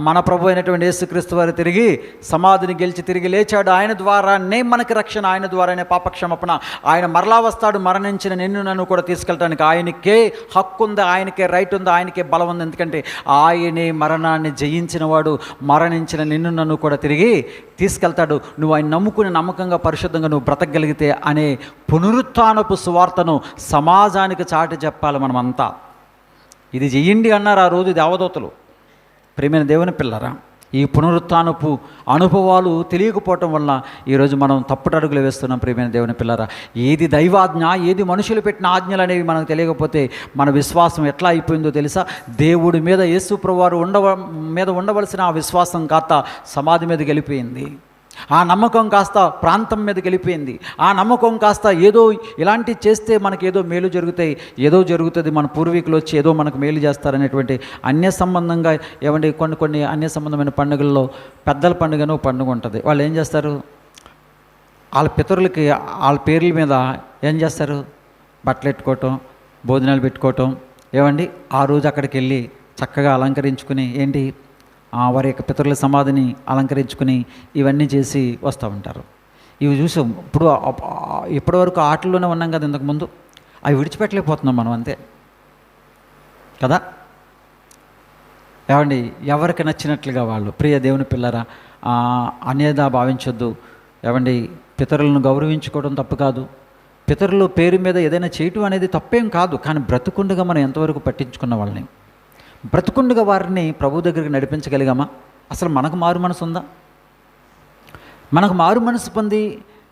మన ప్రభు అయినటువంటి యేసుక్రీస్తు వారు తిరిగి సమాధిని గెలిచి తిరిగి లేచాడు. ఆయన ద్వారానే మనకి రక్షణ, ఆయన ద్వారానే పాపక్షమాపణ. ఆయన మరలా వస్తాడు. మరణించిన నిన్ను నన్ను కూడా తీసుకెళ్ళటానికి ఆయనకే హక్కు ఉంది, ఆయనకే రైట్ ఉంది, ఆయనకే బలం ఉంది. ఎందుకంటే ఆయనే మరణాన్ని జయించిన వాడు. మరణించిన నిన్ను నన్ను కూడా తిరిగి తీసుకెళ్తాడు. నువ్వు ఆయన నమ్ముకుని నమ్మకంగా పరిశుద్ధంగా నువ్వు బ్రతకగలిగితే అనే పునరుత్థానపు సువార్తను సమాజానికి చాటి చెప్పాలి మనమంతా. ఇది చెయ్యండి అన్నారు ఆ రోజు దేవదూతలు. ప్రియమైన దేవుని పిల్లరా, ఈ పునరుత్థానపు అనుభవాలు తెలియకపోవటం వల్ల ఈరోజు మనం తప్పుటడుగులు వేస్తున్నాం. ప్రియమైన దేవుని పిల్లరా, ఏది దైవాజ్ఞ, ఏది మనుషులు పెట్టిన ఆజ్ఞలు అనేవి మనకు తెలియకపోతే మన విశ్వాసం ఎట్లా అయిపోయిందో తెలుసా? దేవుడి మీద యేసు ప్రభువారు ఉండవలసిన ఆ విశ్వాసం కాస్త సమాధి మీదకి వెళ్ళిపోయింది. ఆ నమ్మకం కాస్త ప్రాంతం మీదకి వెళ్ళిపోయింది. ఆ నమ్మకం కాస్త ఏదో ఇలాంటివి చేస్తే మనకి ఏదో మేలు జరుగుతాయి, ఏదో జరుగుతుంది, మన పూర్వీకులు వచ్చి ఏదో మనకు మేలు చేస్తారనేటువంటి అన్య సంబంధంగా కొన్ని అన్య సంబంధమైన పండుగల్లో పెద్దల పండుగను పండుగ ఉంటుంది. వాళ్ళు ఏం చేస్తారు? వాళ్ళ పితరులకి వాళ్ళ పేర్ల మీద ఏం చేస్తారు? బట్టలు పెట్టుకోవటం, భోజనాలు పెట్టుకోవటం. ఆ రోజు అక్కడికి వెళ్ళి చక్కగా అలంకరించుకుని వారి యొక్క పితరుల సమాధిని అలంకరించుకుని ఇవన్నీ చేసి వస్తూ ఉంటారు. ఇవి చూసాం. ఇప్పటివరకు ఆటల్లోనే ఉన్నాం కదా, ఇంతకుముందు అవి విడిచిపెట్టలేకపోతున్నాం మనం, అంతే కదా. ఎవరికి నచ్చినట్లుగా వాళ్ళు. ప్రియ దేవుని పిల్లరా, అన్యదా భావించొద్దు. పితరులను గౌరవించుకోవడం తప్పు కాదు. పితరుల పేరు మీద ఏదైనా చేయటం అనేది తప్పేం కాదు. కానీ బ్రతుకుండగా మనం ఎంతవరకు పట్టించుకున్న వాళ్ళని, బ్రతుకుండగా వారిని ప్రభు దగ్గరికి నడిపించగలిగామా? అసలు మనకు మారు మనసు ఉందా? మనకు మారు మనసు పొంది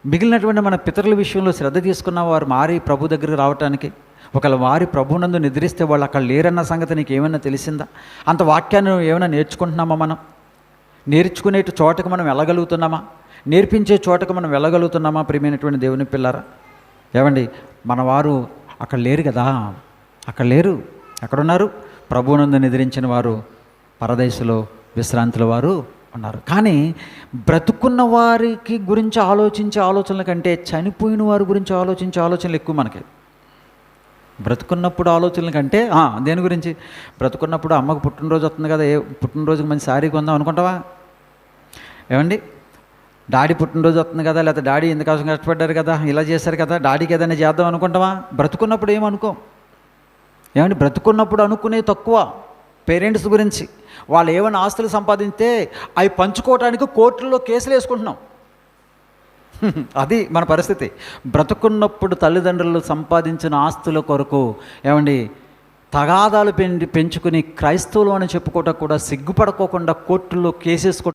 మిగిలినటువంటి మన పితరుల విషయంలో శ్రద్ధ తీసుకున్న వారు మారి ప్రభు దగ్గరికి రావటానికి, ఒకవేళ వారి ప్రభునందు నిద్రిస్తే వాళ్ళు అక్కడ లేరన్న సంగతి నీకు ఏమైనా తెలిసిందా? అంత వాక్యాన్ని ఏమైనా నేర్చుకుంటున్నామా? మనం నేర్చుకునే చోటకు మనం వెళ్ళగలుగుతున్నామా? నేర్పించే చోటకు మనం వెళ్ళగలుగుతున్నామా? ప్రియమైనటువంటి దేవుని పిల్లరా, మన వారు అక్కడ లేరు కదా. అక్కడ లేరు. ఎక్కడున్నారు? ప్రభువునందు నిద్రించిన వారు పరదేశంలో విశ్రాంతుల వారు ఉన్నారు. కానీ బ్రతుకున్న వారికి గురించి ఆలోచించే ఆలోచనల కంటే చనిపోయిన వారి గురించి ఆలోచించే ఆలోచనలు ఎక్కువ మనకి. బ్రతుకున్నప్పుడు ఆలోచనల కంటే దేని గురించి? బ్రతుకున్నప్పుడు అమ్మకు పుట్టినరోజు వస్తుంది కదా, పుట్టినరోజుకి మంచి శారీ కొందాం అనుకుంటావా? డాడీ పుట్టినరోజు వస్తుంది కదా, లేకపోతే డాడీ ఎందుకోసం కష్టపడ్డారు కదా, ఇలా చేశారు కదా, డాడీకి ఏదైనా చేద్దాం అనుకుంటావా? బ్రతుకున్నప్పుడు ఏమనుకో. బ్రతుకున్నప్పుడు అనుకునే తక్కువ పేరెంట్స్ గురించి. వాళ్ళు ఏమైనా ఆస్తులు సంపాదించితే అవి పంచుకోవడానికి కోర్టుల్లో కేసులు వేసుకుంటున్నాం. అది మన పరిస్థితి. బ్రతుకున్నప్పుడు తల్లిదండ్రులు సంపాదించిన ఆస్తుల కొరకు తగాదాలు పెంచుకుని క్రైస్తవులు అని చెప్పుకోవటం కూడా సిగ్గుపడుకోకుండా కోర్టుల్లో కేసేసుకోవడం